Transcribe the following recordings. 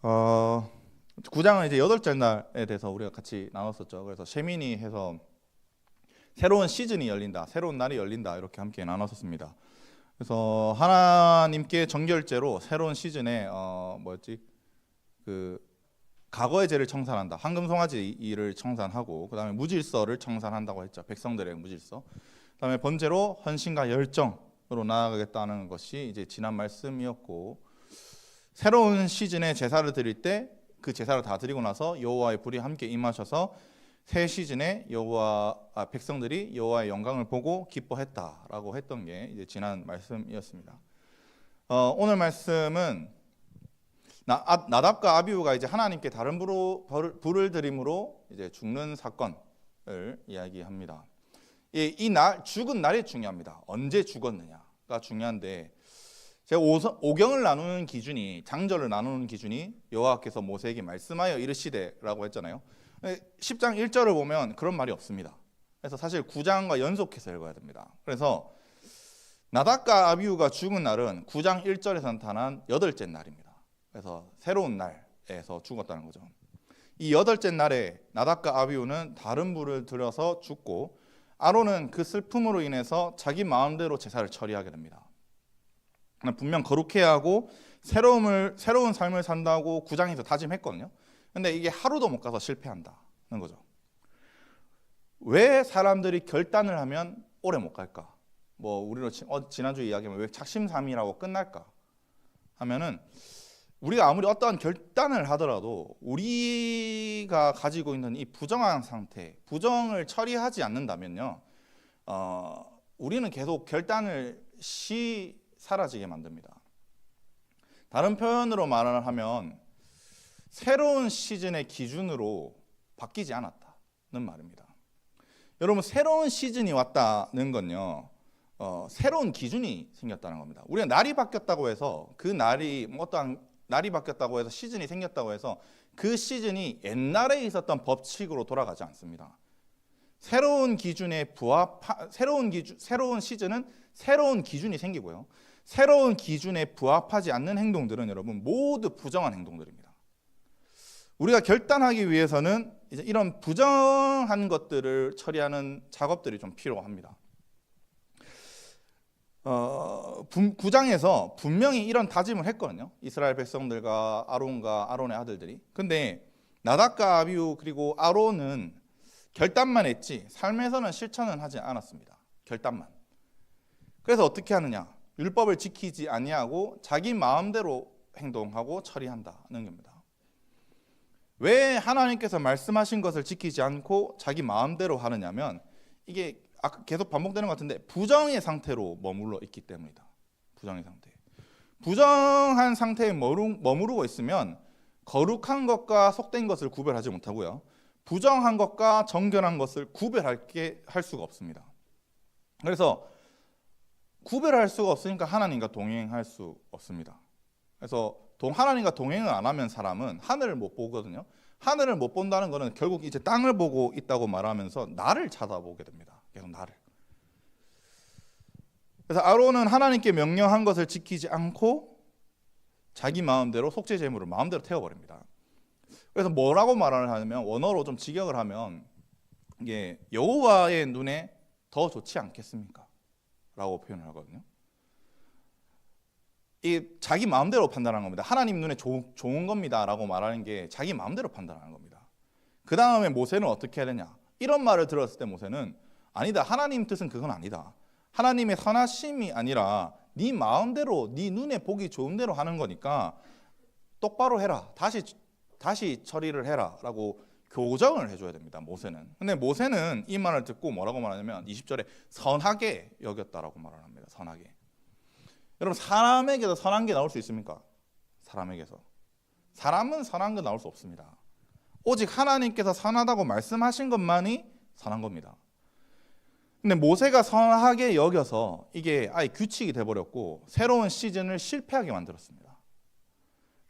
어, 9장은 이제 여덟째 날에 대해서 우리가 같이 나눴었죠. 그래서 셰미니 해서 새로운 시즌이 열린다, 새로운 날이 열린다 이렇게 함께 나눴었습니다. 그래서 하나님께 정결제로 새로운 시즌에 그 과거의 죄를 청산한다. 황금송아지를 청산하고 그다음에 무질서를 청산한다고 했죠. 백성들의 무질서. 그다음에 번제로 헌신과 열정으로 나아가겠다는 것이 이제 지난 말씀이었고, 새로운 시즌에 제사를 드릴 때 그 제사를 다 드리고 나서 여호와의 불이 함께 임하셔서 새 시즌에 백성들이 여호와의 영광을 보고 기뻐했다라고 했던 게 이제 지난 말씀이었습니다. 오늘 말씀은 나답과 아비후가 이제 하나님께 다른 불을 드림으로 이제 죽는 사건을 이야기합니다. 죽은 날이 중요합니다. 언제 죽었느냐가 중요한데, 제가 오경을 나누는 기준이, 장절을 나누는 기준이 여호와께서 모세에게 말씀하여 이르시되라고 했잖아요. 10장 1절을 보면 그런 말이 없습니다. 그래서 사실 9장과 연속해서 읽어야 됩니다. 그래서 나답과 아비후가 죽은 날은 9장 1절에서 나타난 여덟째 날입니다. 그래서 새로운 날에서 죽었다는 거죠. 이 여덟째 날에 나답과 아비후는 다른 불을 들여서 죽고, 아론은 그 슬픔으로 인해서 자기 마음대로 제사를 처리하게 됩니다. 분명 거룩해야 하고 새로운 삶을 산다고 9장에서 다짐했거든요. 근데 이게 하루도 못 가서 실패한다는 거죠. 왜 사람들이 결단을 하면 오래 못 갈까? 우리로 지난주 이야기하면 왜 작심삼일하고 끝날까? 하면은, 우리가 아무리 어떠한 결단을 하더라도 우리가 가지고 있는 이 부정한 상태, 부정을 처리하지 않는다면요, 우리는 계속 결단을 사라지게 만듭니다. 다른 표현으로 말을 하면 새로운 시즌의 기준으로 바뀌지 않았다는 말입니다. 여러분, 새로운 시즌이 왔다는 건요, 새로운 기준이 생겼다는 겁니다. 우리가 날이 바뀌었다고 해서 어떠한 날이 바뀌었다고 해서 시즌이 생겼다고 해서 그 시즌이 옛날에 있었던 법칙으로 돌아가지 않습니다. 새로운 시즌은 새로운 기준이 생기고요. 새로운 기준에 부합하지 않는 행동들은 여러분 모두 부정한 행동들입니다. 우리가 결단하기 위해서는 이제 이런 부정한 것들을 처리하는 작업들이 좀 필요합니다. 9장에서 분명히 이런 다짐을 했거든요. 이스라엘 백성들과 아론의 아들들이. 근데 나답과 아비후 그리고 아론은 결단만 했지 삶에서는 실천은 하지 않았습니다. 결단만. 그래서 어떻게 하느냐? 율법을 지키지 아니하고 자기 마음대로 행동하고 처리한다는 겁니다. 왜 하나님께서 말씀하신 것을 지키지 않고 자기 마음대로 하느냐면, 이게 아까 계속 반복되는 것 같은데 부정의 상태로 머물러 있기 때문이다. 부정한 상태에 머무르고 있으면 거룩한 것과 속된 것을 구별하지 못하고요, 부정한 것과 정결한 것을 구별할 수가 없습니다. 그래서 구별할 수가 없으니까 하나님과 동행할 수 없습니다. 그래서 하나님과 동행을 안 하면 사람은 하늘을 못 보거든요. 하늘을 못 본다는 것은 결국 이제 땅을 보고 있다고 말하면서 나를 찾아보게 됩니다. 계속 나를. 그래서 아론은 하나님께 명령한 것을 지키지 않고 자기 마음대로 속죄 제물을 마음대로 태워버립니다. 그래서 뭐라고 말을 하냐면, 원어로 좀 직역을 하면 이게 여호와의 눈에 더 좋지 않겠습니까? 라고 표현을 하거든요. 이 자기 마음대로 판단하는 겁니다. 하나님 눈에 좋은 겁니다 라고 말하는 게 자기 마음대로 판단하는 겁니다. 그 다음에 모세는 어떻게 해야 되냐? 이런 말을 들었을 때 모세는, 아니다, 하나님 뜻은 그건 아니다. 하나님의 선하심이 아니라 네 마음대로 네 눈에 보기 좋은 대로 하는 거니까 똑바로 해라, 다시 처리를 해라 라고 교정을 해줘야 됩니다. 모세는. 근데 모세는 이 말을 듣고 뭐라고 말하냐면 20절에 선하게 여겼다라고 말을 합니다. 선하게. 여러분, 사람에게서 선한 게 나올 수 있습니까? 사람은 선한 게 나올 수 없습니다. 오직 하나님께서 선하다고 말씀하신 것만이 선한 겁니다. 근데 모세가 선하게 여겨서 이게 아예 규칙이 돼버렸고 새로운 시즌을 실패하게 만들었습니다.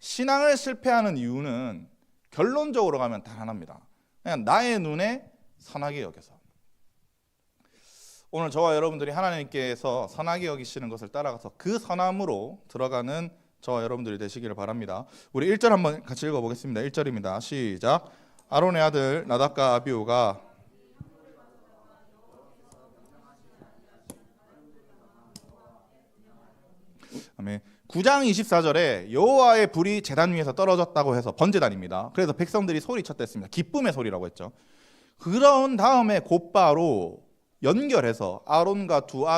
신앙을 실패하는 이유는 결론적으로 가면 단 하나입니다. 그냥 나의 눈에 선하게 여겨서. 오늘 저와 여러분들이 하나님께서 선하게 여기시는 것을 따라가서 그 선함으로 들어가는 저와 여러분들이 되시기를 바랍니다. 우리 1절 한번 같이 읽어보겠습니다. 1절입니다. 시작. 아론의 아들 나답과 아비후가 아멘. 9장 24절에 여호와의 불이 제단 위에서 떨어졌다고 해서 번제단입니다. 그래서 백성들이 소리쳤댔습니다. 기쁨의 소리라고 했죠. 그런 다음에 곧바로 연결해서 아론의 두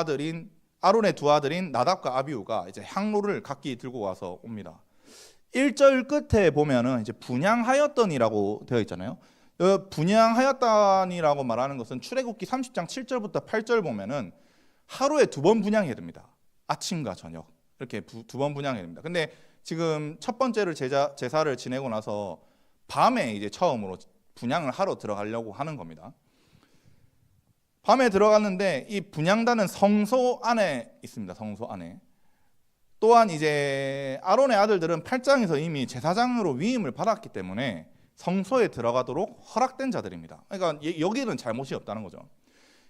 아들인 나답과 아비후가 이제 향로를 각기 들고 와서 옵니다. 1절 끝에 보면은 이제 분향하였더니라고 되어 있잖아요. 분향하였다니라고 말하는 것은 출애굽기 30장 7절부터 8절 보면은 하루에 2번 분향해야 됩니다. 아침과 저녁 이렇게 2번 분향해야 됩니다. 근데 지금 첫 번째를 제사를 지내고 나서 밤에 이제 처음으로 분향을 하러 들어가려고 하는 겁니다. 밤에 들어갔는데 이 분향단은 성소 안에 있습니다. 성소 안에. 또한 이제 아론의 아들들은 8장에서 이미 제사장으로 위임을 받았기 때문에 성소에 들어가도록 허락된 자들입니다. 그러니까 여기는 잘못이 없다는 거죠.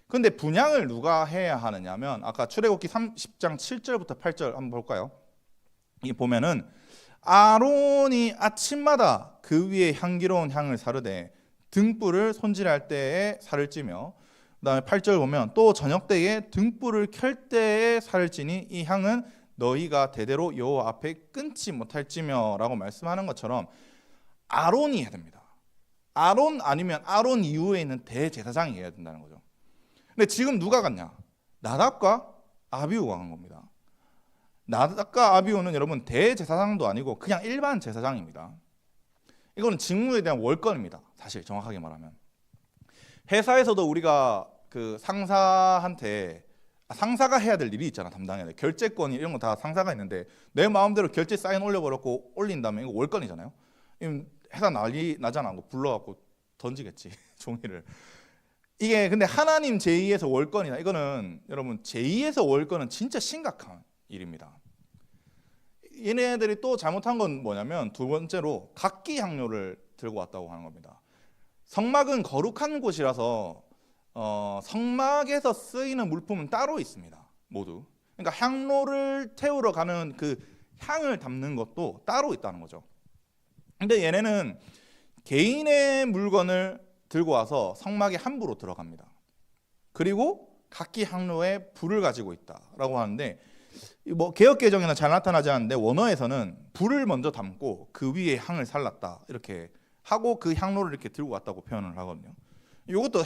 근데 분향을 누가 해야 하느냐면 아까 출애굽기 30장 7절부터 8절 한번 볼까요? 이 보면은 아론이 아침마다 그 위에 향기로운 향을 사르되 등불을 손질할 때에 살을 찌며 그다음에 8절 보면 또 저녁 때에 등불을 켤 때에 살을 찌니 이 향은 너희가 대대로 여호와 앞에 끊지 못할지며라고 말씀하는 것처럼 아론이 해야 됩니다. 아론 아니면 아론 이후에 있는 대제사장이 해야 된다는 거죠. 근데 지금 누가 갔냐? 나답과 아비후가 간 겁니다. 나답과 아비후는 여러분 대제사장도 아니고 그냥 일반 제사장입니다. 이거는 직무에 대한 월권입니다. 사실 정확하게 말하면 회사에서도 우리가 그 상사가 해야 될 일이 있잖아. 담당해야 돼. 결제권이 이런 거 다 상사가 있는데 내 마음대로 결제 사인 올려버렸고 올린 다음에 이거 월권이잖아요. 회사 난리 나잖아. 불러갖고 던지겠지 종이를. 이게 근데 하나님 제2에서 월권이다. 이거는 여러분 제2에서 월권은 진짜 심각한 일입니다. 얘네들이 또 잘못한 건 뭐냐면 두 번째로 각기 향료를 들고 왔다고 하는 겁니다. 성막은 거룩한 곳이라서 성막에서 쓰이는 물품은 따로 있습니다. 모두. 그러니까 향로를 태우러 가는 그 향을 담는 것도 따로 있다는 거죠. 근데 얘네는 개인의 물건을 들고 와서 성막에 함부로 들어갑니다. 그리고 각기 향로에 불을 가지고 있다라고 하는데 뭐 개역개정에는 잘 나타나지 않는데 원어에서는 불을 먼저 담고 그 위에 향을 살랐다 이렇게 하고 그 향로를 이렇게 들고 왔다고 표현을 하거든요. 이것도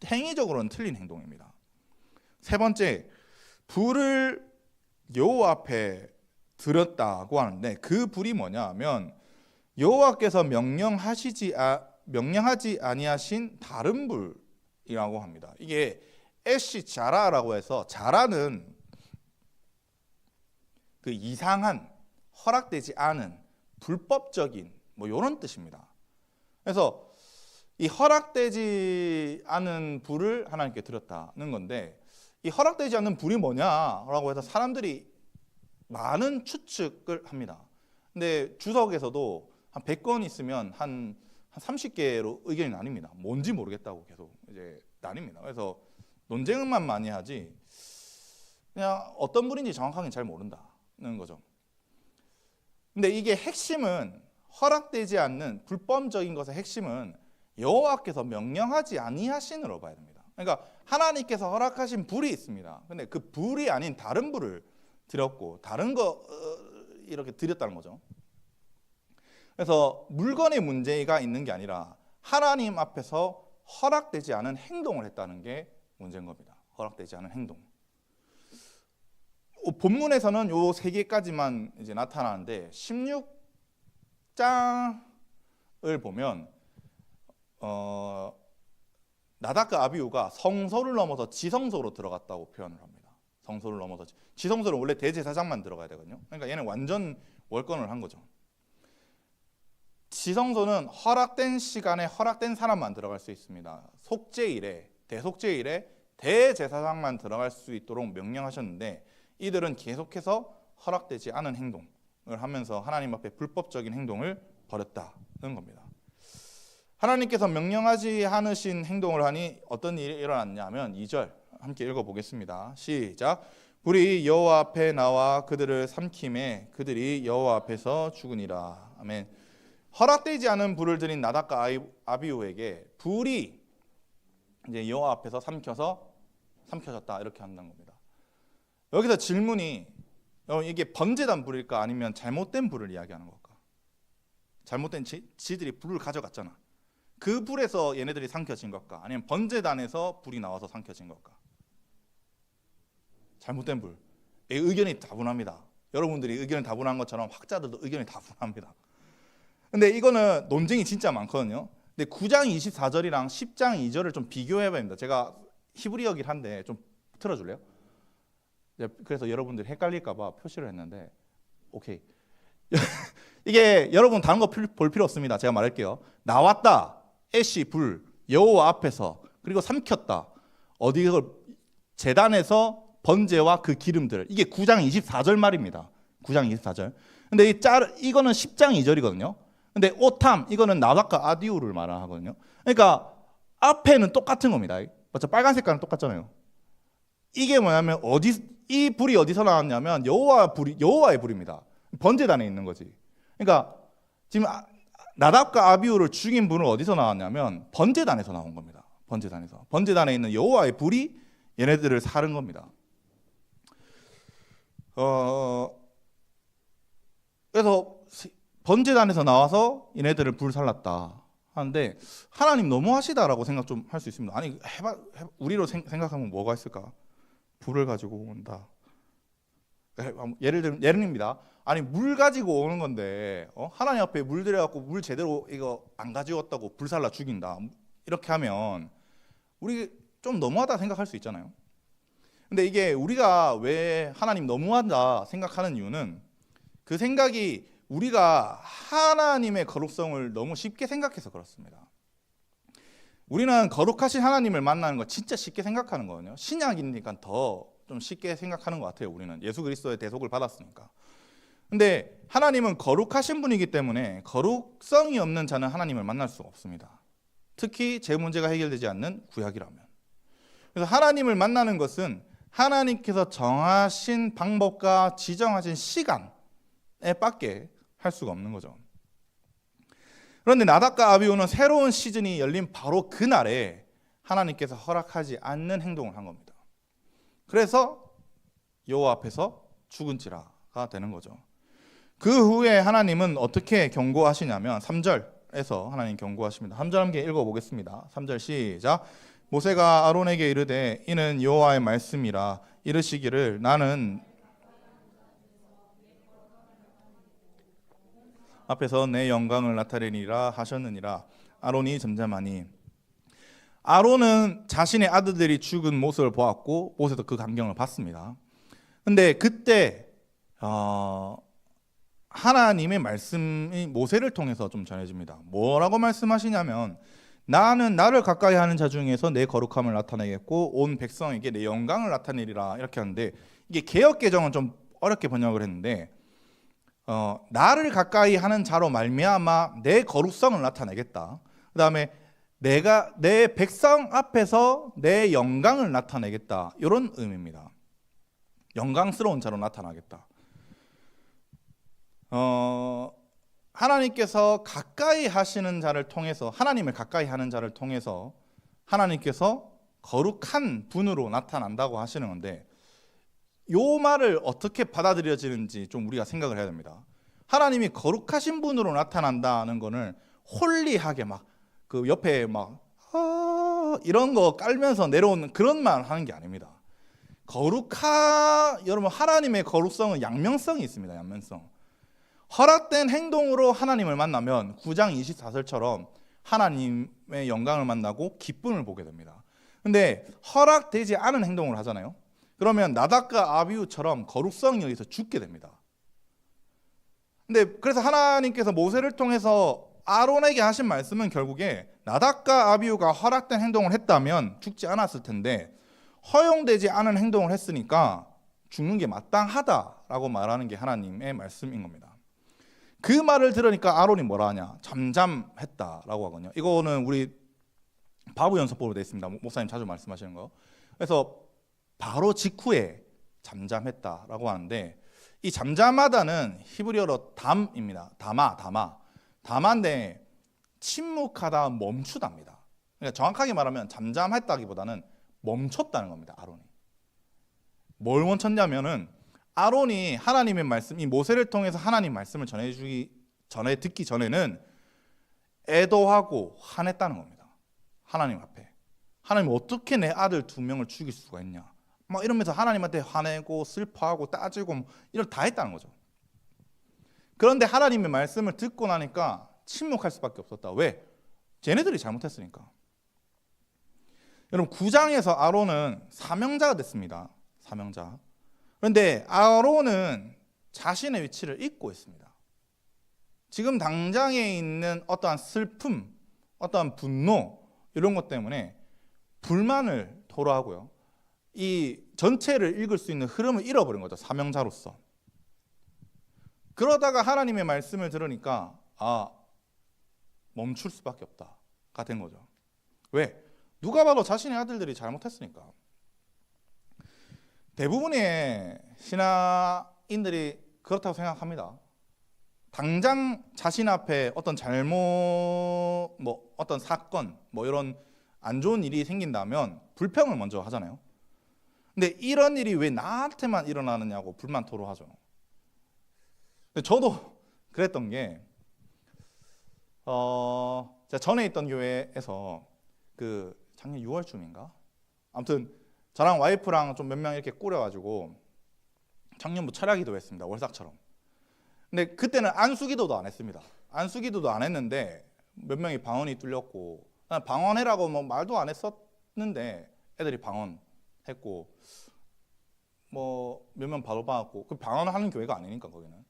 행위적으로는 틀린 행동입니다. 세 번째, 불을 여호와 앞에 들었다고 하는데 그 불이 뭐냐면 여호와께서 명령하지 아니하신 다른 불이라고 합니다. 이게 에시 자라라고 해서 자라는 그 이상한 허락되지 않은 불법적인 뭐 이런 뜻입니다. 그래서 이 허락되지 않은 불을 하나님께 드렸다는 건데 이 허락되지 않는 불이 뭐냐라고 해서 사람들이 많은 추측을 합니다. 근데 주석에서도 한 100건 있으면 한 30개로 의견이 나뉩니다. 뭔지 모르겠다고 계속 이제 나뉩니다. 그래서 논쟁만 많이 하지 그냥 어떤 불인지 정확하게 잘 모른다는 거죠. 근데 이게 핵심은 허락되지 않는 불법적인 것의 핵심은 여호와께서 명령하지 아니하신으로 봐야 됩니다. 그러니까 하나님께서 허락하신 불이 있습니다. 근데 그 불이 아닌 다른 불을 드렸고 다른 거 이렇게 드렸다는 거죠. 그래서 물건의 문제가 있는 게 아니라 하나님 앞에서 허락되지 않은 행동을 했다는 게 문제인 겁니다. 허락되지 않은 행동. 본문에서는 요 세 개까지만 이제 나타나는데 16장을 보면 나답과 아비후가 성소를 넘어서 지성소로 들어갔다고 표현을 합니다. 성소를 넘어서 지성소는 원래 대제사장만 들어가야 되거든요. 그러니까 얘는 완전 월권을 한 거죠. 지성소는 허락된 시간에 허락된 사람만 들어갈 수 있습니다. 속죄일에 대속죄일에 대제사장만 들어갈 수 있도록 명령하셨는데 이들은 계속해서 허락되지 않은 행동을 하면서 하나님 앞에 불법적인 행동을 벌였다는 겁니다. 하나님께서 명령하지 않으신 행동을 하니 어떤 일이 일어났냐면 2절 함께 읽어보겠습니다. 시작. 불이 여호와 앞에 나와 그들을 삼킴에 그들이 여호와 앞에서 죽으니라. 아멘. 허락되지 않은 불을 들인 나답과 아비후에게 불이 이제 여호와 앞에서 삼켜졌다 이렇게 한다는 겁니다. 여기서 질문이 이게 번제단 불일까 아니면 잘못된 불을 이야기하는 걸까? 잘못된 지들이 불을 가져갔잖아. 그 불에서 얘네들이 삼켜진 걸까? 아니면 번제단에서 불이 나와서 삼켜진 걸까? 잘못된 불. 의견이 다분합니다. 여러분들이 의견이 다분한 것처럼 학자들도 의견이 다분합니다. 근데 이거는 논쟁이 진짜 많거든요. 근데 9장 24절이랑 10장 2절을 좀 비교해봐야 합니다. 제가 히브리어긴 한데 좀 틀어줄래요? 그래서 여러분들이 헷갈릴까 봐 표시를 했는데 오케이. 이게 여러분 다른 거 볼 필요 없습니다. 제가 말할게요. 나왔다. 애시 불 여호와 앞에서 그리고 삼켰다. 어디 그걸 제단에서 번제와 그 기름들. 이게 9장 24절 말입니다. 9장 24절. 근데 이거는 10장 2절이거든요. 근데 오탐 이거는 나답과 아비후를 말하거든요. 그러니까 앞에는 똑같은 겁니다. 맞죠? 빨간 색깔은 똑같잖아요. 이게 뭐냐면 이 불이 어디서 나왔냐면 여호와의 불입니다. 번제단에 있는 거지. 그러니까 지금 나답과 아비후를 죽인 불은 어디서 나왔냐면 번제단에서 나온 겁니다. 번제단에 있는 여호와의 불이 얘네들을 사른 겁니다. 그래서 번제단에서 나와서 얘네들을 불살랐다 하는데 하나님 너무하시다라고 생각 좀 할 수 있습니다. 아니 우리로 생각하면 뭐가 있을까? 불을 가지고 온다. 예를입니다. 아니 물 가지고 오는 건데 하나님 앞에 물 들여갖고 물 제대로 이거 안 가져왔다고 불살라 죽인다. 이렇게 하면 우리 좀 너무하다 생각할 수 있잖아요. 근데 이게 우리가 왜 하나님 너무하다 생각하는 이유는 그 생각이 우리가 하나님의 거룩성을 너무 쉽게 생각해서 그렇습니다. 우리는 거룩하신 하나님을 만나는 거 진짜 쉽게 생각하는 거거든요. 신약이니까 더 좀 쉽게 생각하는 것 같아요. 우리는 예수 그리스도의 대속을 받았으니까. 근데 하나님은 거룩하신 분이기 때문에 거룩성이 없는 자는 하나님을 만날 수가 없습니다. 특히 제 문제가 해결되지 않는 구약이라면. 그래서 하나님을 만나는 것은 하나님께서 정하신 방법과 지정하신 시간에 밖에 할 수가 없는 거죠. 그런데 나답과 아비후는 새로운 시즌이 열린 바로 그날에 하나님께서 허락하지 않는 행동을 한 겁니다. 그래서 여호와 앞에서 죽은지라가 되는 거죠. 그 후에 하나님은 어떻게 경고하시냐면 3절에서 하나님 경고하십니다. 3절 함께 읽어보겠습니다. 3절 시작. 모세가 아론에게 이르되 이는 여호와의 말씀이라 이르시기를 나는 앞에서 내 영광을 나타내리라 하셨느니라. 아론이 잠잠하니. 아론은 자신의 아들들이 죽은 모습을 보았고 모세도 그 광경을 봤습니다. 근데 그때 하나님의 말씀이 모세를 통해서 좀 전해집니다. 뭐라고 말씀하시냐면 나는 나를 가까이 하는 자 중에서 내 거룩함을 나타내겠고 온 백성에게 내 영광을 나타내리라 이렇게 하는데 이게 개역개정은 좀 어렵게 번역을 했는데 나를 가까이 하는 자로 말미암아 내 거룩성을 나타내겠다. 그 다음에 내가 내 백성 앞에서 내 영광을 나타내겠다. 이런 의미입니다. 영광스러운 자로 나타나겠다. 하나님께서 가까이 하시는 자를 통해서 하나님을 가까이 하는 자를 통해서 하나님께서 거룩한 분으로 나타난다고 하시는 건데 요 말을 어떻게 받아들여지는지 좀 우리가 생각을 해야 됩니다. 하나님이 거룩하신 분으로 나타난다는 거는 홀리하게 막 그 옆에 막 이런 거 깔면서 내려오는 그런 말 하는 게 아닙니다. 여러분 하나님의 거룩성은 양면성이 있습니다. 양면성. 허락된 행동으로 하나님을 만나면 9장 24절처럼 하나님의 영광을 만나고 기쁨을 보게 됩니다. 근데 허락되지 않은 행동을 하잖아요. 그러면 나답과 아비후처럼 거룩성에 의해서 죽게 됩니다. 근데 그래서 하나님께서 모세를 통해서 아론에게 하신 말씀은 결국에 나답과 아비후가 허락된 행동을 했다면 죽지 않았을 텐데 허용되지 않은 행동을 했으니까 죽는 게 마땅하다라고 말하는 게 하나님의 말씀인 겁니다. 그 말을 들으니까 아론이 뭐라 하냐? 잠잠했다라고 하거든요. 이거는 우리 바보 연습법으로 되어 있습니다. 목사님 자주 말씀하시는 거. 그래서 바로 직후에 잠잠했다라고 하는데, 이 잠잠하다는 히브리어로 담입니다. 담아인데 침묵하다, 멈추다입니다. 그러니까 정확하게 말하면 잠잠했다기보다는 멈췄다는 겁니다. 아론이 뭘 멈췄냐면은, 아론이 하나님의 말씀, 이 모세를 통해서 하나님 말씀을 전에 듣기 전에는 애도하고 화냈다는 겁니다. 하나님 앞에. 하나님, 어떻게 내 아들 2명을 죽일 수가 있냐, 막 이러면서 하나님한테 화내고 슬퍼하고 따지고 이걸 다 했다는 거죠. 그런데 하나님의 말씀을 듣고 나니까 침묵할 수밖에 없었다. 왜? 쟤네들이 잘못했으니까. 여러분, 9장에서 아론은 사명자가 됐습니다. 사명자. 그런데 아론은 자신의 위치를 잊고 있습니다. 지금 당장에 있는 어떠한 슬픔, 어떠한 분노, 이런 것 때문에 불만을 토로하고요, 이 전체를 읽을 수 있는 흐름을 잃어버린 거죠. 사명자로서. 그러다가 하나님의 말씀을 들으니까 멈출 수밖에 없다가 된 거죠. 왜? 누가 봐도 자신의 아들들이 잘못했으니까. 대부분의 신하인들이 그렇다고 생각합니다. 당장 자신 앞에 어떤 잘못, 어떤 사건, 이런 안 좋은 일이 생긴다면 불평을 먼저 하잖아요. 근데 이런 일이 왜 나한테만 일어나느냐고 불만 토로하죠. 근데 저도 그랬던 게, 제가 전에 있던 교회에서 그 작년 6월쯤인가? 아무튼 저랑 와이프랑 좀 몇 명 이렇게 꾸려가지고 청년부 철야기도 했습니다. 월삭처럼. 근데 그때는 안수기도도 안 했습니다. 안수기도도 안 했는데 몇 명이 방언이 뚫렸고, 방언해라고 말도 안 했었는데 애들이 방언했고, 몇 명 바로 받았고, 그 방언하는 교회가 아니니까 거기는.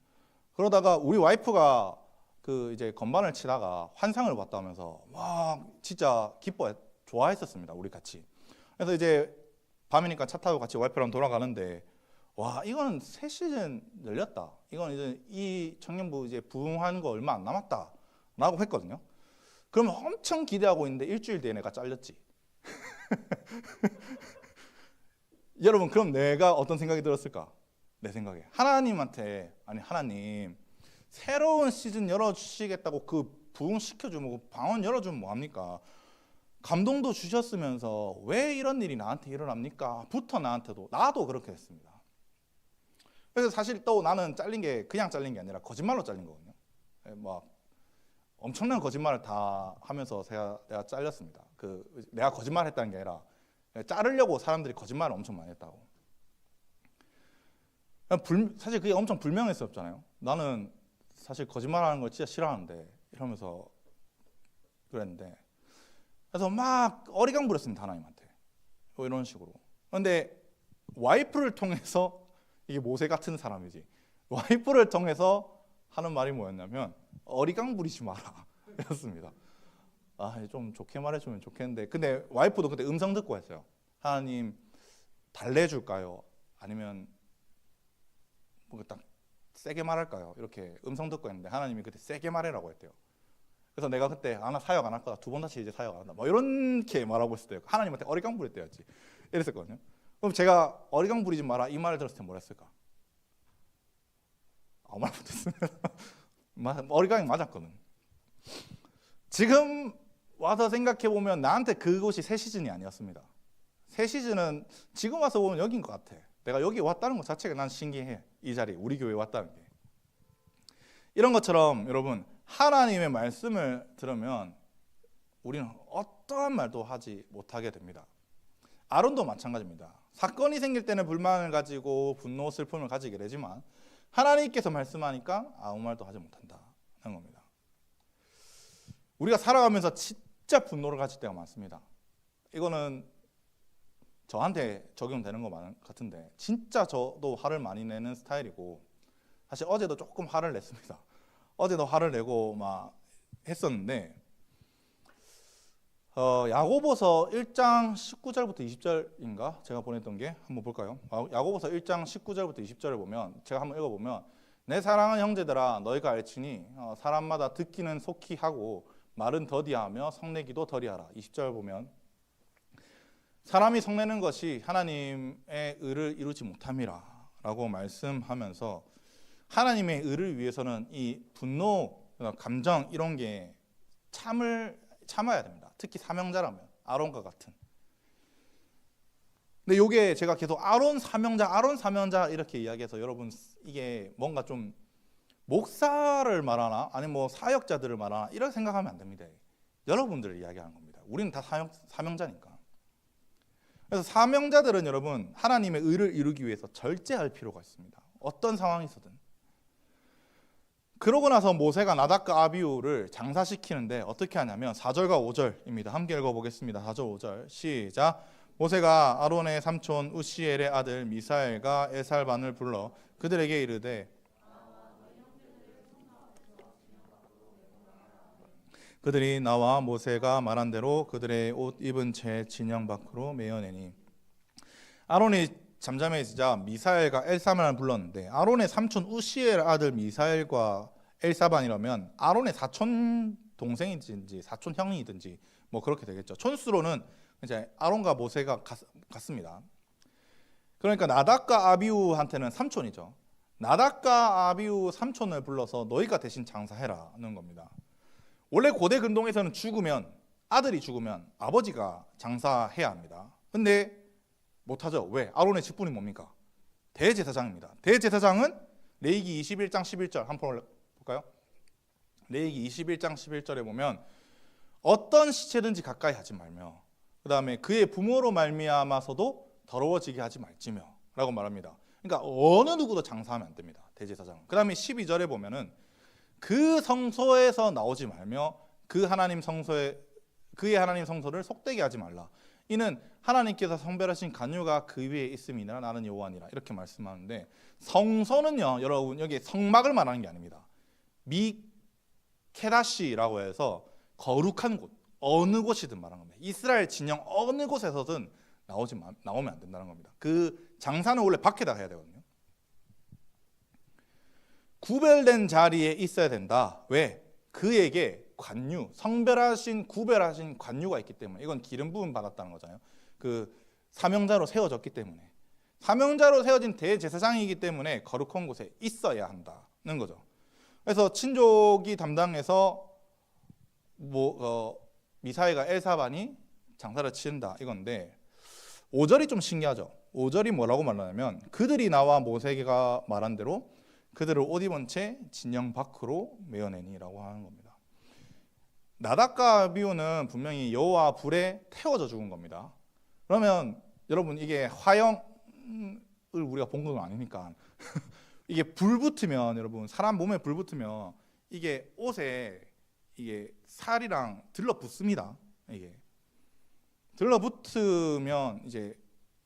그러다가 우리 와이프가 그 이제 건반을 치다가 환상을 봤다면서 막 진짜 좋아했었습니다. 우리 같이. 그래서 이제 밤이니까 차 타고 같이 와이프랑 돌아가는데, 와, 이거는 새 시즌 열렸다. 이건 이제 이 청년부 이제 부흥한 거 얼마 안 남았다라고 했거든요. 그러면 엄청 기대하고 있는데 일주일 뒤에 내가 잘렸지. 여러분, 그럼 내가 어떤 생각이 들었을까? 내 생각에 하나님한테, 아니 하나님, 새로운 시즌 열어주시겠다고 그 부흥시켜주면, 방언 열어주면 뭐합니까? 감동도 주셨으면서 왜 이런 일이 나한테 일어납니까? 부터 나도 그렇게 했습니다. 그래서 사실 또 나는 잘린 게 그냥 잘린 게 아니라 거짓말로 잘린 거거든요. 막 엄청난 거짓말을 다 하면서 내가 잘렸습니다. 내가 거짓말했다는 게 아니라 자르려고 사람들이 거짓말을 엄청 많이 했다고. 사실 그게 엄청 불명예스럽잖아요. 나는 사실 거짓말하는 걸 진짜 싫어하는데 이러면서 그랬는데, 그래서 막 어리광 부렸습니다, 하나님한테. 이런 식으로. 그런데 와이프를 통해서, 이게 모세 같은 사람이지, 와이프를 통해서 하는 말이 뭐였냐면 어리광 부리지 마라 였습니다. 좀 좋게 말해주면 좋겠는데, 근데 와이프도 그때 음성 듣고 했어요. 하나님, 달래줄까요? 아니면 딱 세게 말할까요? 이렇게 음성 듣고 했는데 하나님이 그때 세게 말해라고 했대요. 그래서 내가 그때 나 사역 안 할 거다, 2번 다시 이제 사역 안 한다, 이렇게 말하고 있을 때요. 하나님한테 어리광 부릴 때였지. 이랬었거든요. 그럼 제가 어리광 부리지 마라 이 말을 들었을 때 뭐라 했을까? 아무 말 못했습니다. 어리광이 맞았거든. 지금 와서 생각해보면 나한테 그곳이 새 시즌이 아니었습니다. 새 시즌은 지금 와서 보면 여긴 것 같아. 내가 여기 왔다는 것 자체가 난 신기해. 이 자리, 우리 교회에 왔다는 게. 이런 것처럼 여러분, 하나님의 말씀을 들으면 우리는 어떠한 말도 하지 못하게 됩니다. 아론도 마찬가지입니다. 사건이 생길 때는 불만을 가지고 분노, 슬픔을 가지게 되지만 하나님께서 말씀하니까 아무 말도 하지 못한다는 겁니다. 우리가 살아가면서 진짜 분노를 가질 때가 많습니다. 이거는 저한테 적용되는 것 같은데, 진짜 저도 화를 많이 내는 스타일이고, 사실 어제도 조금 화를 냈습니다. 어제도 화를 내고 막 했었는데, 야고보서 1장 19절부터 20절인가 제가 보냈던 게, 한번 볼까요? 야고보서 1장 19절부터 20절을 보면, 제가 한번 읽어보면, 내 사랑하는 형제들아, 너희가 알지니 사람마다 듣기는 속히 하고 말은 더디하며 성내기도 더디하라. 20절 보면, 사람이 성내는 것이 하나님의 의를 이루지 못함이라 라고 말씀하면서 하나님의 의를 위해서는 이 분노, 감정 이런 게 참아야 됩니다. 특히 사명자라면 아론과 같은. 근데 이게 제가 계속 아론 사명자 이렇게 이야기해서 여러분 이게 뭔가 좀 목사를 말하나 아니면 뭐 사역자들을 말하나 이렇게 생각하면 안 됩니다. 여러분들을 이야기하는 겁니다. 우리는 다 사명자니까. 그래서 사명자들은 여러분 하나님의 의를 이루기 위해서 절제할 필요가 있습니다. 어떤 상황에서든. 그러고 나서 모세가 나답과 아비후를 장사시키는데 어떻게 하냐면 4절과 5절입니다. 함께 읽어보겠습니다. 4절 5절 시작. 모세가 아론의 삼촌 우시엘의 아들 미사엘과 에살반을 불러 그들에게 이르되 그들이 나와 모세가 말한 대로 그들의 옷 입은 채 진영 밖으로 메어내니 아론이 잠잠해지자 미사엘과 엘사반을 불렀는데 아론의 삼촌 우시엘 아들 미사엘과 엘사반이라면 아론의 사촌 동생이든지 사촌 형이든지 뭐 그렇게 되겠죠. 촌수로는 이제 아론과 모세가 같습니다. 그러니까 나답과 아비후한테는 삼촌이죠. 나답과 아비후 삼촌을 불러서 너희가 대신 장사해라는 겁니다. 원래 고대 근동에서는 아들이 죽으면 아버지가 장사해야 합니다. 근데 못하죠. 왜? 아론의 직분이 뭡니까? 대제사장입니다. 대제사장은 레위기 21장 11절 한번 볼까요? 레위기 21장 11절에 보면 어떤 시체든지 가까이 하지 말며 그 다음에 그의 부모로 말미암아서도 더러워지게 하지 말지며 라고 말합니다. 그러니까 어느 누구도 장사하면 안 됩니다. 대제사장은. 그 다음에 12절에 보면은 그 성소에서 나오지 말며 그의 하나님 성소를 속되게 하지 말라. 이는 하나님께서 성별하신 간유가 그 위에 있음이나 나는 여호와니라 이렇게 말씀하는데 성소는요 여러분 여기 성막을 말하는 게 아닙니다. 미케다시라고 해서 거룩한 곳 어느 곳이든 말하는 겁니다. 이스라엘 진영 어느 곳에서든 나오면 안 된다는 겁니다. 그 장사는 원래 밖에다 해야 되거든요. 구별된 자리에 있어야 된다. 왜? 그에게 구별하신 관유가 있기 때문에 이건 기름 부음 받았다는 거잖아요. 그 사명자로 세워졌기 때문에 사명자로 세워진 대제사장이기 때문에 거룩한 곳에 있어야 한다는 거죠. 그래서 친족이 담당해서 미사엘과 엘사반이 장사를 치른다 이건데 5절이 좀 신기하죠. 5절이 뭐라고 말하냐면 그들이 나와 모세가 말한 대로 그들을 옷 입은 채 진영 밖으로 메어내니라고 하는 겁니다. 나답과 아비후는 분명히 여호와 불에 태워져 죽은 겁니다. 그러면 여러분 이게 화형을 우리가 본 건 아니니까 이게 불 붙으면 여러분 사람 몸에 불 붙으면 이게 옷에 이게 살이랑 들러붙습니다. 이게 들러붙으면 이제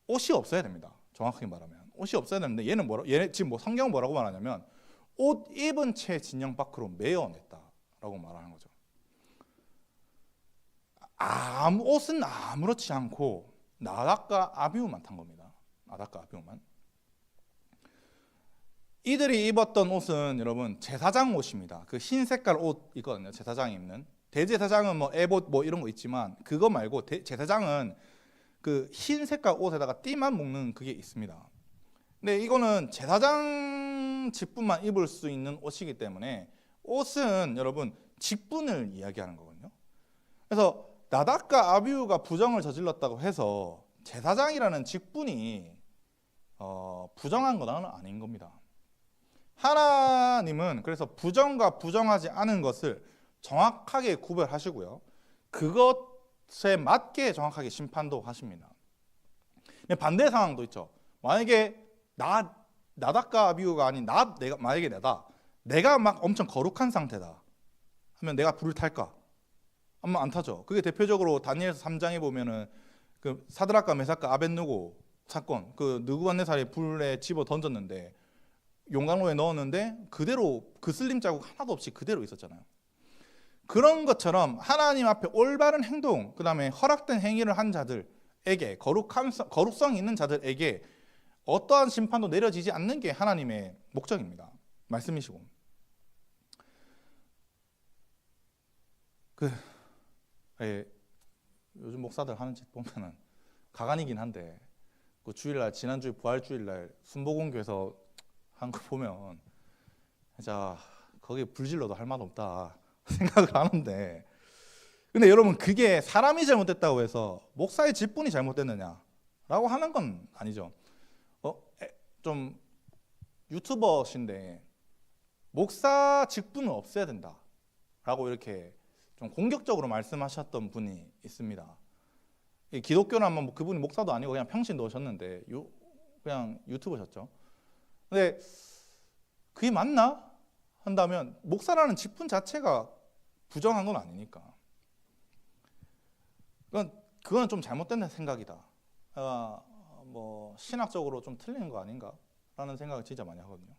옷이 없어야 됩니다. 정확하게 말하면 옷이 없어야 되는데 얘는 지금 성경은 뭐라고 말하냐면 옷 입은 채 진영 밖으로 메어냈다라고 말하는 거죠. 옷은 아무렇지 않고 나답과 아비후만 탄 겁니다. 나답과 아비후만. 이들이 입었던 옷은 여러분 제사장 옷입니다. 그 흰 색깔 옷 있거든요. 제사장이 입는. 대제사장은 뭐 에봇 뭐 이런 거 있지만 그거 말고 제사장은 그 흰 색깔 옷에다가 띠만 묶는 그게 있습니다. 근데 이거는 제사장 직분만 입을 수 있는 옷이기 때문에 옷은 여러분 직분을 이야기하는 거거든요. 그래서 나답과 아비후가 부정을 저질렀다고 해서 제사장이라는 직분이 부정한 건 아닌 겁니다. 하나님은 그래서 부정과 부정하지 않은 것을 정확하게 구별하시고요. 그것에 맞게 정확하게 심판도 하십니다. 반대 상황도 있죠. 만약에 나답과 아비후가 아닌 만약에 내가 막 엄청 거룩한 상태다 하면 내가 불을 탈까? 아마 안 타죠. 그게 대표적으로 다니엘서 3장에 보면은 그 사드락과 메삭과 아벳느고 사건, 그 느부갓네살이 불에 집어 던졌는데 용광로에 넣었는데 그대로 그슬림 자국 하나도 없이 그대로 있었잖아요. 그런 것처럼 하나님 앞에 올바른 행동, 그 다음에 허락된 행위를 한 자들에게 거룩성이 있는 자들에게 어떠한 심판도 내려지지 않는 게 하나님의 목적입니다. 말씀이시고. 요즘 목사들 하는 짓 보면은 가관이긴 한데 그 주일날 지난주 부활주일날 순복음교에서 한 거 보면 진짜 거기 불질러도 할 맛 없다 생각을 하는데, 근데 여러분 그게 사람이 잘못됐다고 해서 목사의 직분이 잘못됐느냐라고 하는 건 아니죠. 좀 유튜버신데 목사 직분은 없애야 된다라고 이렇게 좀 공격적으로 말씀하셨던 분이 있습니다. 기독교라면 뭐 그분이 목사도 아니고 그냥 평신 넣으셨는데 그냥 유튜버셨죠. 근데 그게 맞나 한다면 목사라는 직분 자체가 부정한 건 아니니까 그건 좀 잘못된 생각이다. 뭐 신학적으로 좀 틀린 거 아닌가라는 생각을 진짜 많이 하거든요.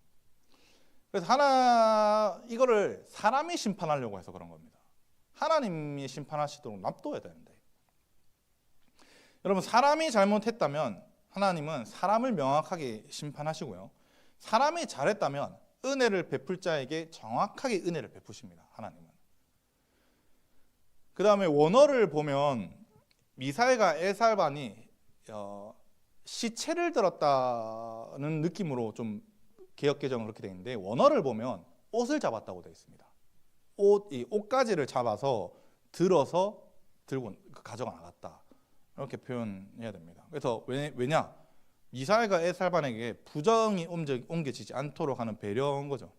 그래서 이거를 사람이 심판하려고 해서 그런 겁니다. 하나님이 심판하시도록 놔둬야 되는데, 여러분 사람이 잘못했다면 하나님은 사람을 명확하게 심판하시고요, 사람이 잘했다면 은혜를 베풀 자에게 정확하게 은혜를 베푸십니다. 하나님은. 그 다음에 원어를 보면 미사엘과 에살반이 시체를 들었다는 느낌으로 좀 개역개정은 그렇게 되어 있는데, 원어를 보면 옷을 잡았다고 되어 있습니다. 이 옷가지를 잡아서 들어서 들고 가져가 나갔다, 이렇게 표현해야 됩니다. 그래서 왜냐? 미사엘과 에살반에게 부정이 옮겨지지 않도록 하는 배려인 거죠.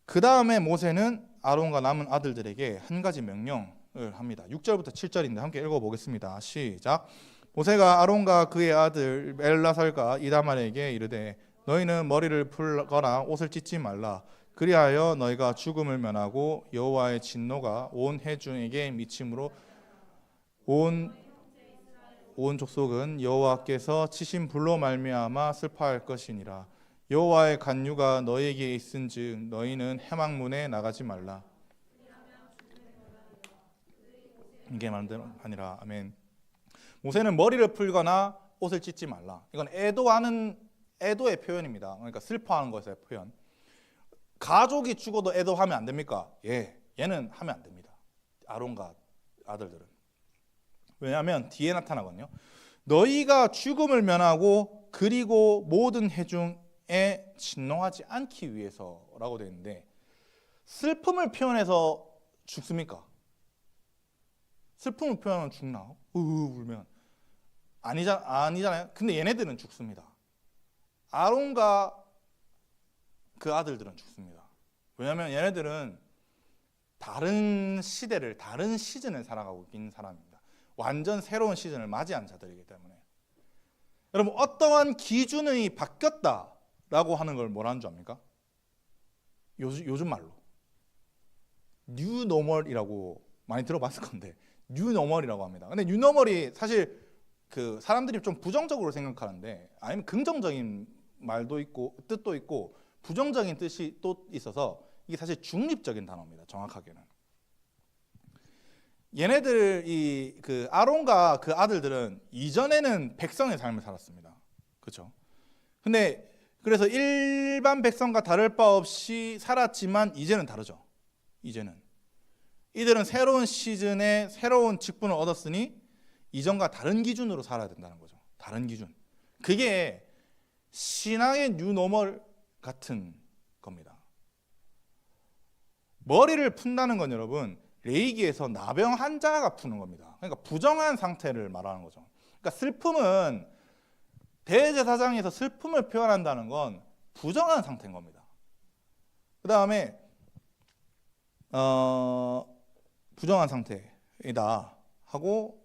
그 다음에 모세는 아론과 남은 아들들에게 한 가지 명령을 합니다. 6절부터 7절인데 함께 읽어보겠습니다. 시작. 모세가 아론과 그의 아들 엘라살과 이다말에게 이르되 너희는 머리를 풀거나 옷을 찢지 말라. 그리하여 너희가 죽음을 면하고 여호와의 진노가 온 회중에게 미침으로 온 족속은 여호와께서 치신 불로 말미암아 슬퍼할 것이니라. 여호와의 간유가 너희에게 있은즉 너희는 해망문에 나가지 말라. 이게 말대로 아니라. 아멘. 모세는 머리를 풀거나 옷을 찢지 말라. 이건 애도의 표현입니다. 그러니까 슬퍼하는 것의 표현. 가족이 죽어도 애도하면 안 됩니까? 예, 얘는 하면 안 됩니다. 아론과 아들들은. 왜냐하면 뒤에 나타나거든요. 너희가 죽음을 면하고 그리고 모든 회중에 진노하지 않기 위해서라고 되어 있는데, 슬픔을 표현해서 죽습니까? 슬픔을 표현하면 죽나? 울면 아니잖아요. 근데 얘네들은 죽습니다. 아론과 그 아들들은 죽습니다. 왜냐하면 얘네들은 다른 시대를, 다른 시즌을 살아가고 있는 사람입니다. 완전 새로운 시즌을 맞이한 자들이기 때문에. 여러분 어떠한 기준이 바뀌었다라고 하는 걸 뭐라는 줄 압니까? 요즘 말로 뉴노멀이라고 많이 들어봤을 건데 뉴노멀이라고 합니다. 근데 뉴노멀이 사실 그 사람들이 좀 부정적으로 생각하는데, 아니면 긍정적인 말도 있고 뜻도 있고 부정적인 뜻이 또 있어서 이게 사실 중립적인 단어입니다. 정확하게는. 얘네들 그 아론과 그 아들들은 이전에는 백성의 삶을 살았습니다. 그렇죠? 근데 그래서 일반 백성과 다를 바 없이 살았지만 이제는 다르죠. 이제는 이들은 새로운 시즌에 새로운 직분을 얻었으니 이전과 다른 기준으로 살아야 된다는 거죠. 다른 기준. 그게 신앙의 뉴노멀 같은 겁니다. 머리를 푼다는 건 여러분 레이기에서 나병 환자가 푸는 겁니다. 그러니까 부정한 상태를 말하는 거죠. 그러니까 슬픔은, 대제사장에서 슬픔을 표현한다는 건 부정한 상태인 겁니다. 그 다음에 부정한 상태이다 하고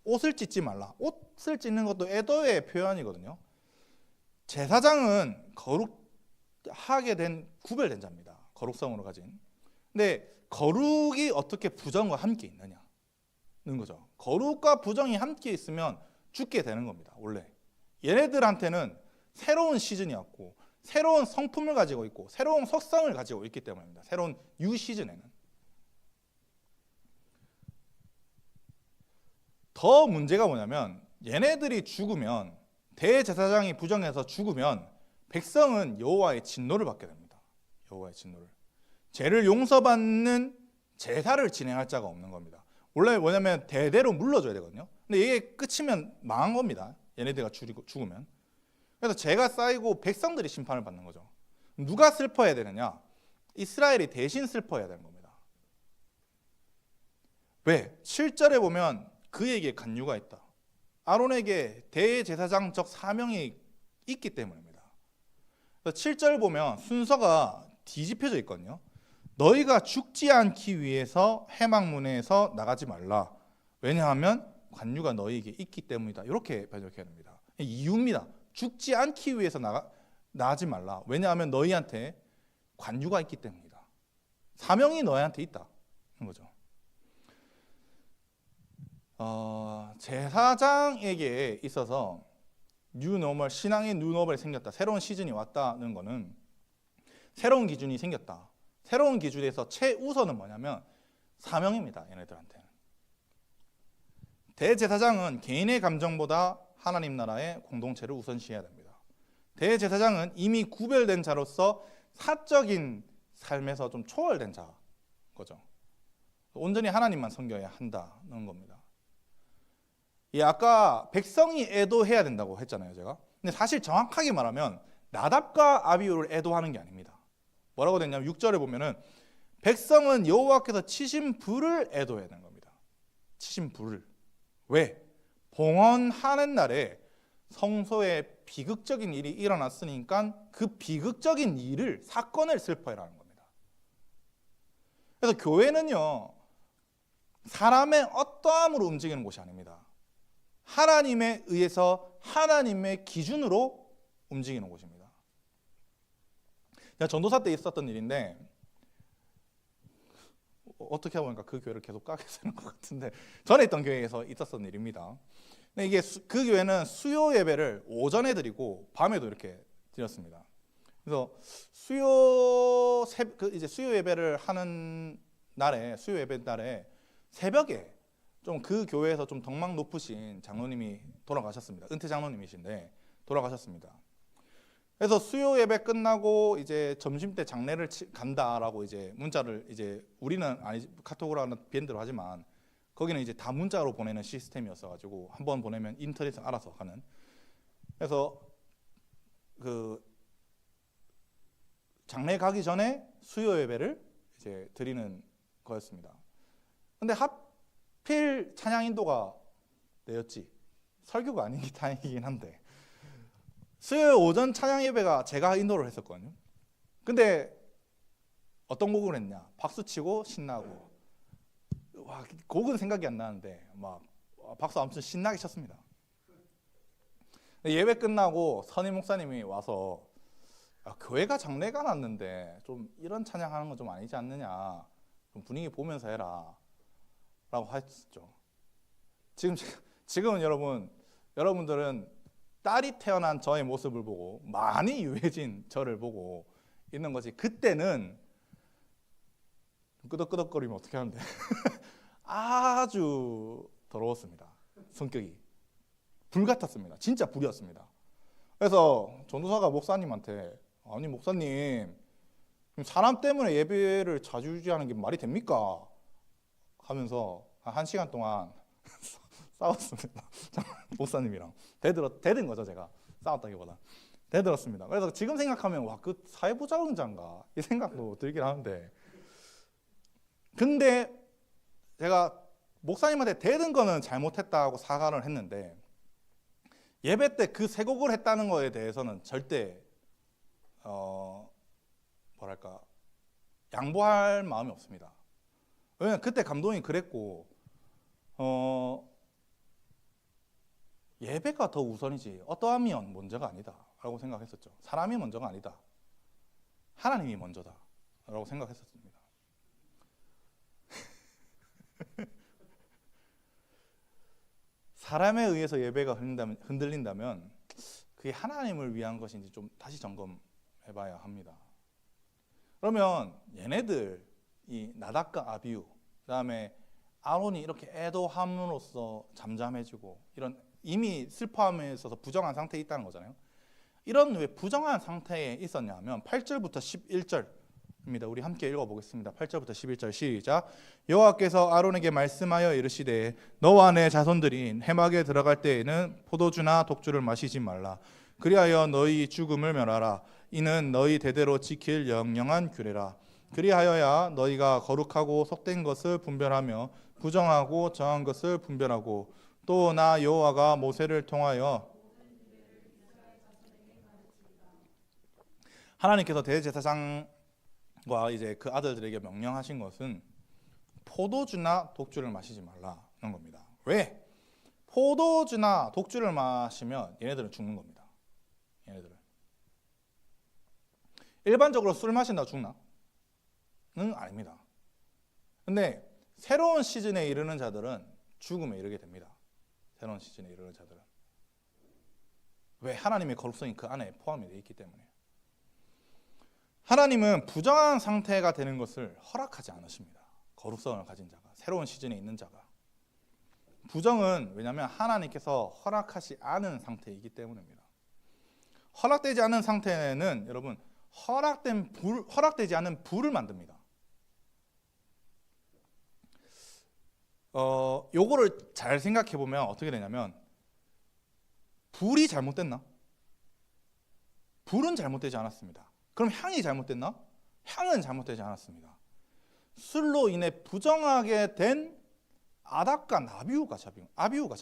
옷을 찢지 말라. 옷을 찢는 것도 애도의 표현이거든요. 제사장은 거룩하게 된 구별된 자입니다. 거룩성으로 가진. 근데 거룩이 어떻게 부정과 함께 있느냐는 거죠. 거룩과 부정이 함께 있으면 죽게 되는 겁니다. 원래 얘네들한테는 새로운 시즌이었고 새로운 성품을 가지고 있고 새로운 속성을 가지고 있기 때문입니다. 새로운 뉴 시즌에는. 더 문제가 뭐냐면 얘네들이 죽으면, 대제사장이 부정해서 죽으면 백성은 여호와의 진노를 받게 됩니다. 여호와의 진노를. 죄를 용서받는 제사를 진행할 자가 없는 겁니다. 원래 뭐냐면 대대로 물러줘야 되거든요. 근데 이게 끝이면 망한 겁니다. 얘네들가 죽으면. 그래서 죄가 쌓이고 백성들이 심판을 받는 거죠. 누가 슬퍼해야 되느냐? 이스라엘이 대신 슬퍼해야 되는 겁니다. 왜? 7절에 보면 그에게 간유가 있다. 아론에게 대제사장적 사명이 있기 때문입니다. 7절 보면 순서가 뒤집혀져 있거든요. 너희가 죽지 않기 위해서 해막문에서 나가지 말라. 왜냐하면 관유가 너희에게 있기 때문이다. 이렇게 번역해야 됩니다. 이유입니다. 죽지 않기 위해서 나가지 말라. 왜냐하면 너희한테 관유가 있기 때문이다. 사명이 너희한테 있다. 는 거죠. 제사장에게 있어서 뉴노멀, 신앙의 뉴노멀이 생겼다. 새로운 시즌이 왔다는 거는 새로운 기준이 생겼다. 새로운 기준에서 최우선은 뭐냐면 사명입니다. 얘네들한테는. 대제사장은 개인의 감정보다 하나님 나라의 공동체를 우선시해야 됩니다. 대제사장은 이미 구별된 자로서 사적인 삶에서 좀 초월된 자인 거죠. 온전히 하나님만 섬겨야 한다는 겁니다. 아까 백성이 애도해야 된다고 했잖아요, 제가. 근데 사실 정확하게 말하면 나답과 아비후를 애도하는 게 아닙니다. 뭐라고 됐냐면 6절에 보면은 백성은 여호와께서 치신 불을 애도해야 되는 겁니다. 치신 불을. 왜? 봉헌하는 날에 성소에 비극적인 일이 일어났으니까 그 비극적인 일을, 사건을 슬퍼해라는 겁니다. 그래서 교회는요, 사람의 어떠함으로 움직이는 곳이 아닙니다. 하나님에 의해서 하나님의 기준으로 움직이는 곳입니다. 전도사 때 있었던 일인데, 어떻게 보니까 그 교회를 계속 가게 되는 것 같은데, 전에 있던 교회에서 있었던 일입니다. 근데 이게 그 교회는 수요 예배를 오전에 드리고 밤에도 이렇게 드렸습니다. 그래서 수요 예배를 하는 날에, 수요 예배 날에 새벽에 좀 그 교회에서 좀 덕망 높으신 장로님이 돌아가셨습니다. 은퇴 장로님이신데 돌아가셨습니다. 그래서 수요 예배 끝나고 이제 점심 때 장례를 간다라고 이제 문자를, 이제 우리는 아니 카톡으로 하는 비엔드로 하지만 거기는 이제 다 문자로 보내는 시스템이었어가지고 한 번 보내면 인터넷에 알아서 하는. 그래서 그 장례 가기 전에 수요 예배를 이제 드리는 거였습니다. 근데 하필 찬양 인도가 내였지. 설교가 아닌 게 다행이긴 한데. 수요일 오전 찬양 예배가 제가 인도를 했었거든요. 근데 어떤 곡을 했냐? 박수치고 신나고. 와, 곡은 생각이 안 나는데 막 박수 아무튼 신나게 쳤습니다. 예배 끝나고 선임 목사님이 와서 교회가 장례가 났는데 좀 이런 찬양하는 건 좀 아니지 않느냐, 좀 분위기 보면서 해라 라고 했죠. 지금은 여러분들은 딸이 태어난 저의 모습을 보고 많이 유해진 저를 보고 있는 거지, 그때는 끄덕끄덕거리면 어떻게 하는데 아주 더러웠습니다. 성격이 불 같았습니다. 진짜 불이었습니다. 그래서 전도사가 목사님한테, 아니 목사님, 사람 때문에 예배를 자주유지하는 게 말이 됩니까? 하면서 한 1시간 동안 싸웠습니다. 목사님이랑 대든 거죠. 제가 싸웠다기보다 대들었습니다. 그래서 지금 생각하면 와, 그 사회부자원자인가 이 생각도 들긴 하는데, 근데 제가 목사님한테 대든 거는 잘못했다고 사과를 했는데 예배 때 그 세 곡을 했다는 거에 대해서는 절대 양보할 마음이 없습니다. 왜냐면 그때 감동이 그랬고 예배가 더 우선이지 어떠하면 먼저가 아니다 라고 생각했었죠. 사람이 먼저가 아니다, 하나님이 먼저다 라고 생각했었습니다. 사람에 의해서 예배가 흔들린다면 그게 하나님을 위한 것인지 좀 다시 점검해 봐야 합니다. 그러면 얘네들, 이 나답과 아비후, 그 다음에 아론이 이렇게 애도함으로써 잠잠해지고 이런 이미 슬퍼함에 있어서 부정한 상태에 있다는 거잖아요. 이런 왜 부정한 상태에 있었냐면 8절부터 11절 우리 함께 읽어보겠습니다. 8절부터 11절 시작. 여호와께서 아론에게 말씀하여 이르시되 너와 내 자손들이 해막에 들어갈 때에는 포도주나 독주를 마시지 말라. 그리하여 너희 죽음을 멸하라. 이는 너희 대대로 지킬 영영한 규례라. 그리하여야 너희가 거룩하고 속된 것을 분별하며 부정하고 정한 것을 분별하고 또 나 여호와가 모세를 통하여 하나님께서 대제사장과 이제 그 아들들에게 명령하신 것은 포도주나 독주를 마시지 말라는 겁니다. 왜? 포도주나 독주를 마시면 얘네들은 죽는 겁니다. 얘네들은 일반적으로 술 마신다고 죽나? 는 아닙니다. 근데 새로운 시즌에 이르는 자들은 죽음에 이르게 됩니다. 새로운 시즌에 이르는 자들은. 왜? 하나님의 거룩성이 그 안에 포함이 되어 있기 때문에. 하나님은 부정한 상태가 되는 것을 허락하지 않으십니다. 거룩성을 가진 자가, 새로운 시즌에 있는 자가. 부정은 왜냐하면 하나님께서 허락하지 않은 상태이기 때문입니다. 허락되지 않은 상태는 여러분 허락되지 않은 불을 만듭니다. 요거를 잘 생각해 보면 어떻게 되냐면 불이 잘못됐나? 불은 잘못되지 않았습니다. 그럼 향이 잘못됐나? 향은 잘못되지 않았습니다. 술로 인해 부정하게 된 아닥과 아비후가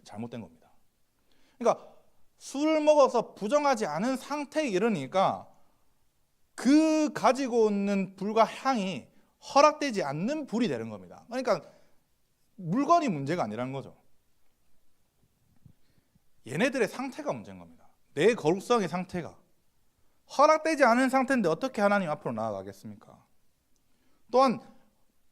잘못된 겁니다. 그러니까 술을 먹어서 부정하지 않은 상태에 이르니까 그 가지고 있는 불과 향이 허락되지 않는 불이 되는 겁니다. 그러니까 물건이 문제가 아니라는 거죠. 얘네들의 상태가 문제인 겁니다. 내 거룩성의 상태가 허락되지 않은 상태인데 어떻게 하나님 앞으로 나아가겠습니까? 또한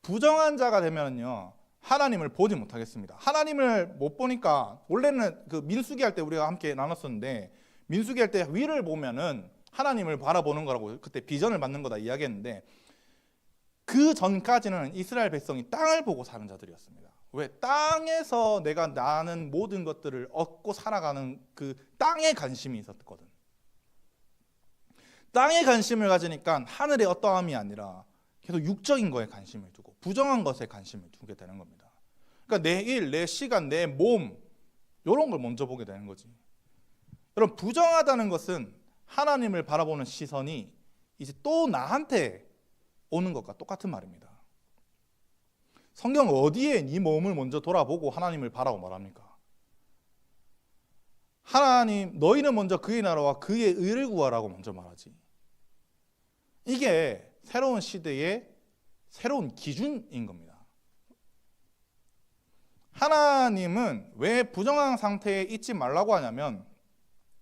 부정한 자가 되면요 하나님을 보지 못하겠습니다. 하나님을 못 보니까 원래는 그 민수기 할 때 우리가 함께 나눴었는데 민수기 할 때 위를 보면은 하나님을 바라보는 거라고 그때 비전을 받는 거다 이야기했는데 그 전까지는 이스라엘 백성이 땅을 보고 사는 자들이었습니다. 왜? 땅에서 내가 나는 모든 것들을 얻고 살아가는 그 땅에 관심이 있었거든. 땅에 관심을 가지니까 하늘의 어떠함이 아니라 계속 육적인 거에 관심을 두고 부정한 것에 관심을 두게 되는 겁니다. 그러니까 내 일, 내 시간, 내 몸 이런 걸 먼저 보게 되는 거지. 여러분 부정하다는 것은 하나님을 바라보는 시선이 이제 또 나한테 오는 것과 똑같은 말입니다. 성경 어디에 네 몸을 먼저 돌아보고 하나님을 바라고 말합니까? 하나님 너희는 먼저 그의 나라와 그의 의를 구하라고 먼저 말하지. 이게 새로운 시대의 새로운 기준인 겁니다. 하나님은 왜 부정한 상태에 있지 말라고 하냐면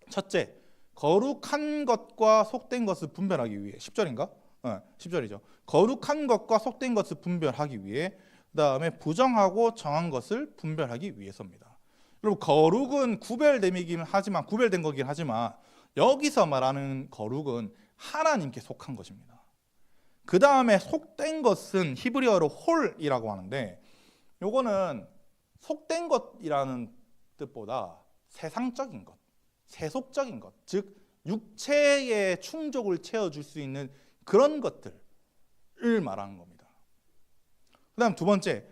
첫째, 거룩한 것과 속된 것을 분별하기 위해 10절인가? 10절이죠. 거룩한 것과 속된 것을 분별하기 위해 그 다음에 부정하고 정한 것을 분별하기 위해서입니다. 여러분 거룩은 구별됨이긴 하지만 구별된 거긴 하지만 여기서 말하는 거룩은 하나님께 속한 것입니다. 그 다음에 속된 것은 히브리어로 홀이라고 하는데 요거는 속된 것이라는 뜻보다 세상적인 것, 세속적인 것, 즉 육체의 충족을 채워줄 수 있는 그런 것들을 말하는 겁니다. 그 다음 두 번째,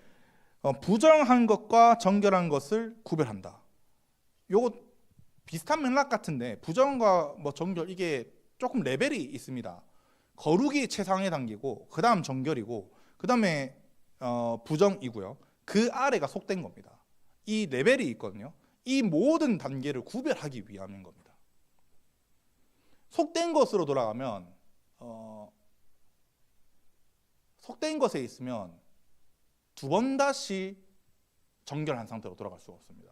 부정한 것과 정결한 것을 구별한다. 요거 비슷한 맥락 같은데 부정과 뭐 정결 이게 조금 레벨이 있습니다. 거룩이 최상에 담기고 그 다음 정결이고 그 다음에 부정이고요. 그 아래가 속된 겁니다. 이 레벨이 있거든요. 이 모든 단계를 구별하기 위함인 겁니다. 속된 것으로 돌아가면 속된 것에 있으면 두 번 다시 정결한 상태로 돌아갈 수가 없습니다.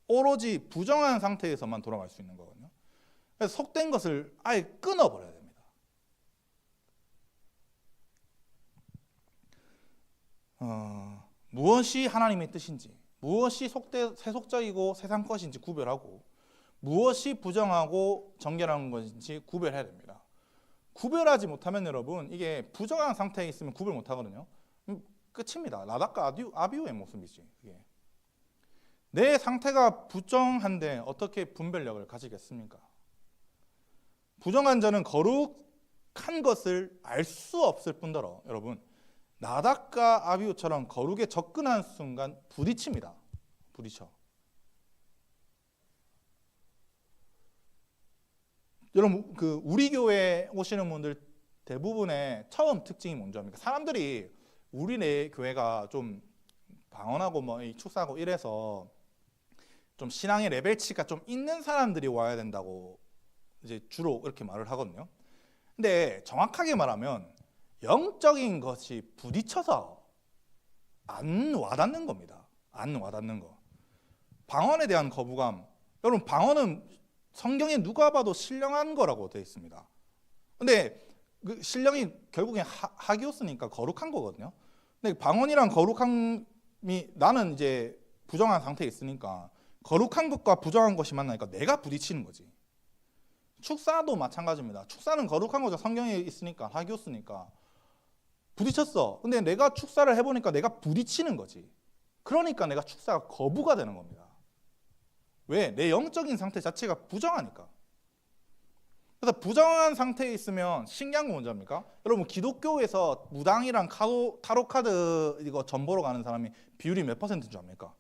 오로지 부정한 상태에서만 돌아갈 수 있는 거거든요. 그래서 속된 것을 아예 끊어버려야 됩니다. 무엇이 하나님의 뜻인지, 무엇이 세속적이고 세상 것인지 구별하고 무엇이 부정하고 정결한 것인지 구별해야 됩니다. 구별하지 못하면 여러분 이게 부정한 상태에 있으면 구별 못하거든요. 끝입니다. 라닥과 아비후의 모습이지. 그게. 내 상태가 부정한데 어떻게 분별력을 가지겠습니까? 부정한 자는 거룩한 거룩한 것을 알 수 없을 뿐더러 여러분 나답과 아비후처럼 거룩에 접근한 순간 부딪힙니다. 부딪혀. 여러분 우리 교회 오시는 분들 대부분의 처음 특징이 뭔지 압니까? 사람들이 우리네 교회가 좀 방언하고 뭐 축사하고 이래서 좀 신앙의 레벨치가 좀 있는 사람들이 와야 된다고 이제 주로 이렇게 말을 하거든요. 근데 정확하게 말하면 영적인 것이 부딪혀서 안 와닿는 겁니다. 안 와닿는 거. 방언에 대한 거부감. 여러분 방언은 성경에 누가 봐도 신령한 거라고 되어 있습니다. 근데 그 신령이 결국엔 하기오스니까 거룩한 거거든요. 근데 방언이랑 거룩함이 나는 이제 부정한 상태에 있으니까 거룩한 것과 부정한 것이 만나니까 내가 부딪히는 거지. 축사도 마찬가지입니다. 축사는 거룩한 거죠. 성경에 있으니까 하기오스니까 부딪혔어. 근데 내가 축사를 해보니까 내가 부딪히는 거지. 그러니까 내가 축사가 거부가 되는 겁니다. 왜? 내 영적인 상태 자체가 부정하니까. 그래서 부정한 상태에 있으면 신기한 건 뭔지 압니까? 여러분 기독교에서 무당이랑 타로 카드 이거 전보러 가는 사람이 비율이 몇 %인 줄 압니까?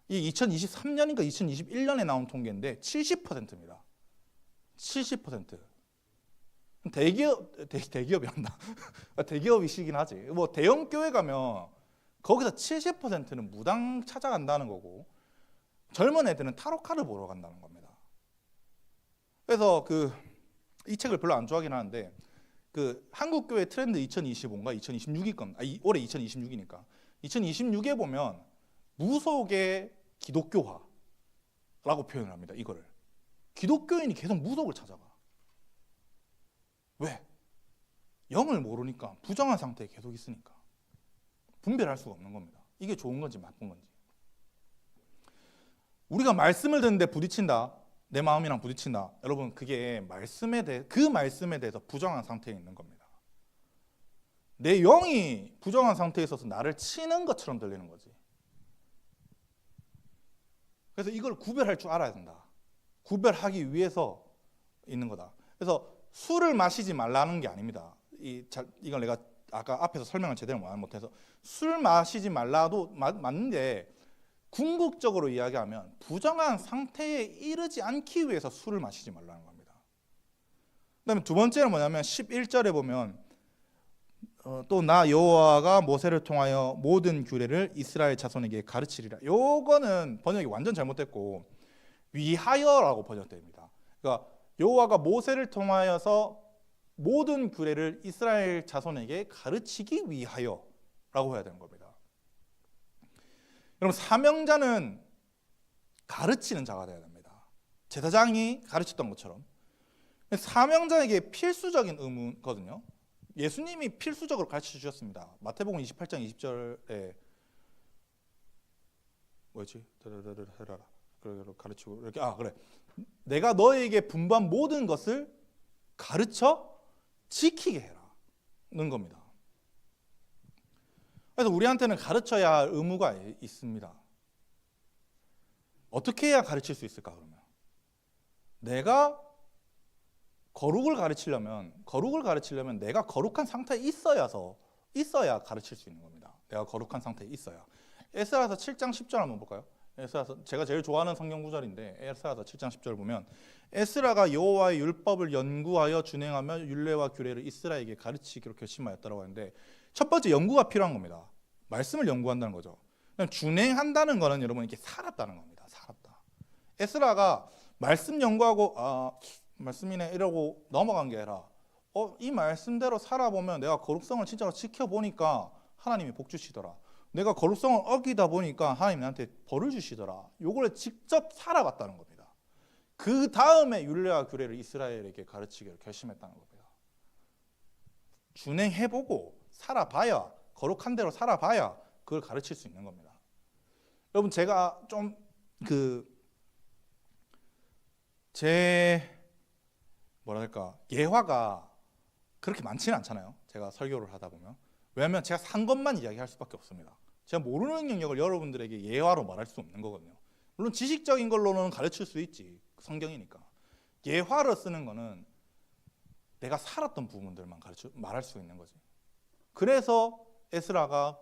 이 2023년인가 2021년에 나온 통계인데 70%입니다. 70%. 대기업이란다. 대기업이시긴 하지. 뭐 대형 교회 가면 거기서 70%는 무당 찾아간다는 거고 젊은 애들은 타로 카드 보러 간다는 겁니다. 그래서 이 책을 별로 안 좋아하긴 하는데 한국 교회 트렌드 2025인가 2026일 겁니다. 올해 2026이니까 2026에 보면 무속의 기독교화라고 표현을 합니다. 이거를 기독교인이 계속 무속을 찾아가. 왜? 영을 모르니까 부정한 상태에 계속 있으니까 분별할 수가 없는 겁니다. 이게 좋은 건지 나쁜 건지. 우리가 말씀을 듣는데 부딪힌다. 내 마음이랑 부딪힌다. 여러분 그게 그 말씀에 대해서 부정한 상태에 있는 겁니다. 내 영이 부정한 상태에 있어서 나를 치는 것처럼 들리는 거지. 그래서 이걸 구별할 줄 알아야 된다. 구별하기 위해서 있는 거다. 그래서 술을 마시지 말라는 게 아닙니다. 이걸 내가 아까 앞에서 설명을 제대로 못해서 술 마시지 말라도 맞는데 궁극적으로 이야기하면 부정한 상태에 이르지 않기 위해서 술을 마시지 말라는 겁니다. 그다음에 두 번째는 뭐냐면 11절에 보면 또 나 여호와가 모세를 통하여 모든 규례를 이스라엘 자손에게 가르치리라. 요거는 번역이 완전 잘못됐고 위하여라고 번역됩니다. 그러니까 여호와가 모세를 통하여서 모든 규례를 이스라엘 자손에게 가르치기 위하여라고 해야 되는 겁니다. 여러분 사명자는 가르치는 자가 되어야 됩니다. 제사장이 가르쳤던 것처럼 사명자에게 필수적인 의무거든요. 예수님이 필수적으로 가르쳐 주셨습니다. 마태복음 28장 20절에 뭐였지? 해라. 가르치고 이렇게 그래. 내가 너에게 분부한 모든 것을 가르쳐 지키게 해라는 겁니다. 그래서 우리한테는 가르쳐야 할 의무가 있습니다. 어떻게 해야 가르칠 수 있을까 그러면? 내가 거룩을 가르치려면 내가 거룩한 상태에 있어야 가르칠 수 있는 겁니다. 내가 거룩한 상태에 있어야. 에스라서 7장 10절 한번 볼까요? 에스라서 제가 제일 좋아하는 성경 구절인데 에스라서 7장 10절 보면 에스라가 여호와의 율법을 연구하여 준행하며 율례와 규례를 이스라엘에게 가르치기로 결심하였다라고 하는데 첫 번째 연구가 필요한 겁니다. 말씀을 연구한다는 거죠. 준행한다는 거는 여러분 이렇게 살았다는 겁니다. 살았다. 에스라가 말씀 연구하고 말씀이네 이러고 넘어간 게 아니라 이 말씀대로 살아보면 내가 거룩성을 진짜로 지켜보니까 하나님이 복 주시더라. 내가 거룩성을 어기다 보니까 하나님 나한테 벌을 주시더라. 요걸 직접 살아봤다는 겁니다. 그 다음에 율례와 규례를 이스라엘에게 가르치기로 결심했다는 겁니다. 준행해보고 살아봐야 거룩한 대로 살아봐야 그걸 가르칠 수 있는 겁니다. 여러분 제가 좀 예화가 그렇게 많지는 않잖아요. 제가 설교를 하다 보면. 왜냐하면 제가 산 것만 이야기할 수밖에 없습니다. 제가 모르는 영역을 여러분들에게 예화로 말할 수 없는 거거든요. 물론 지식적인 걸로는 가르칠 수 있지. 성경이니까. 예화로 쓰는 거는 내가 살았던 부분들만 말할 수 있는 거지. 그래서 에스라가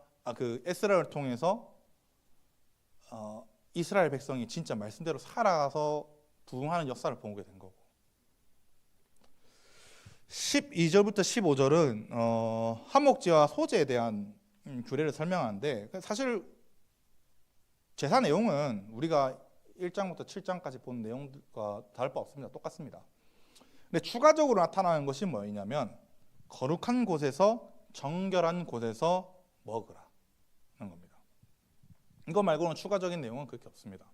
에스라를 통해서 이스라엘 백성이 진짜 말씀대로 살아가서 부흥하는 역사를 보게 된 거고. 12절부터 15절은 화목제와 소제에 대한 규례를 설명하는데, 사실 제사 내용은 우리가 1장부터 7장까지 본 내용과 다를 바 없습니다. 똑같습니다. 근데 추가적으로 나타나는 것이 뭐냐면 거룩한 곳에서 정결한 곳에서 먹으라는 겁니다. 이거 말고는 추가적인 내용은 그렇게 없습니다.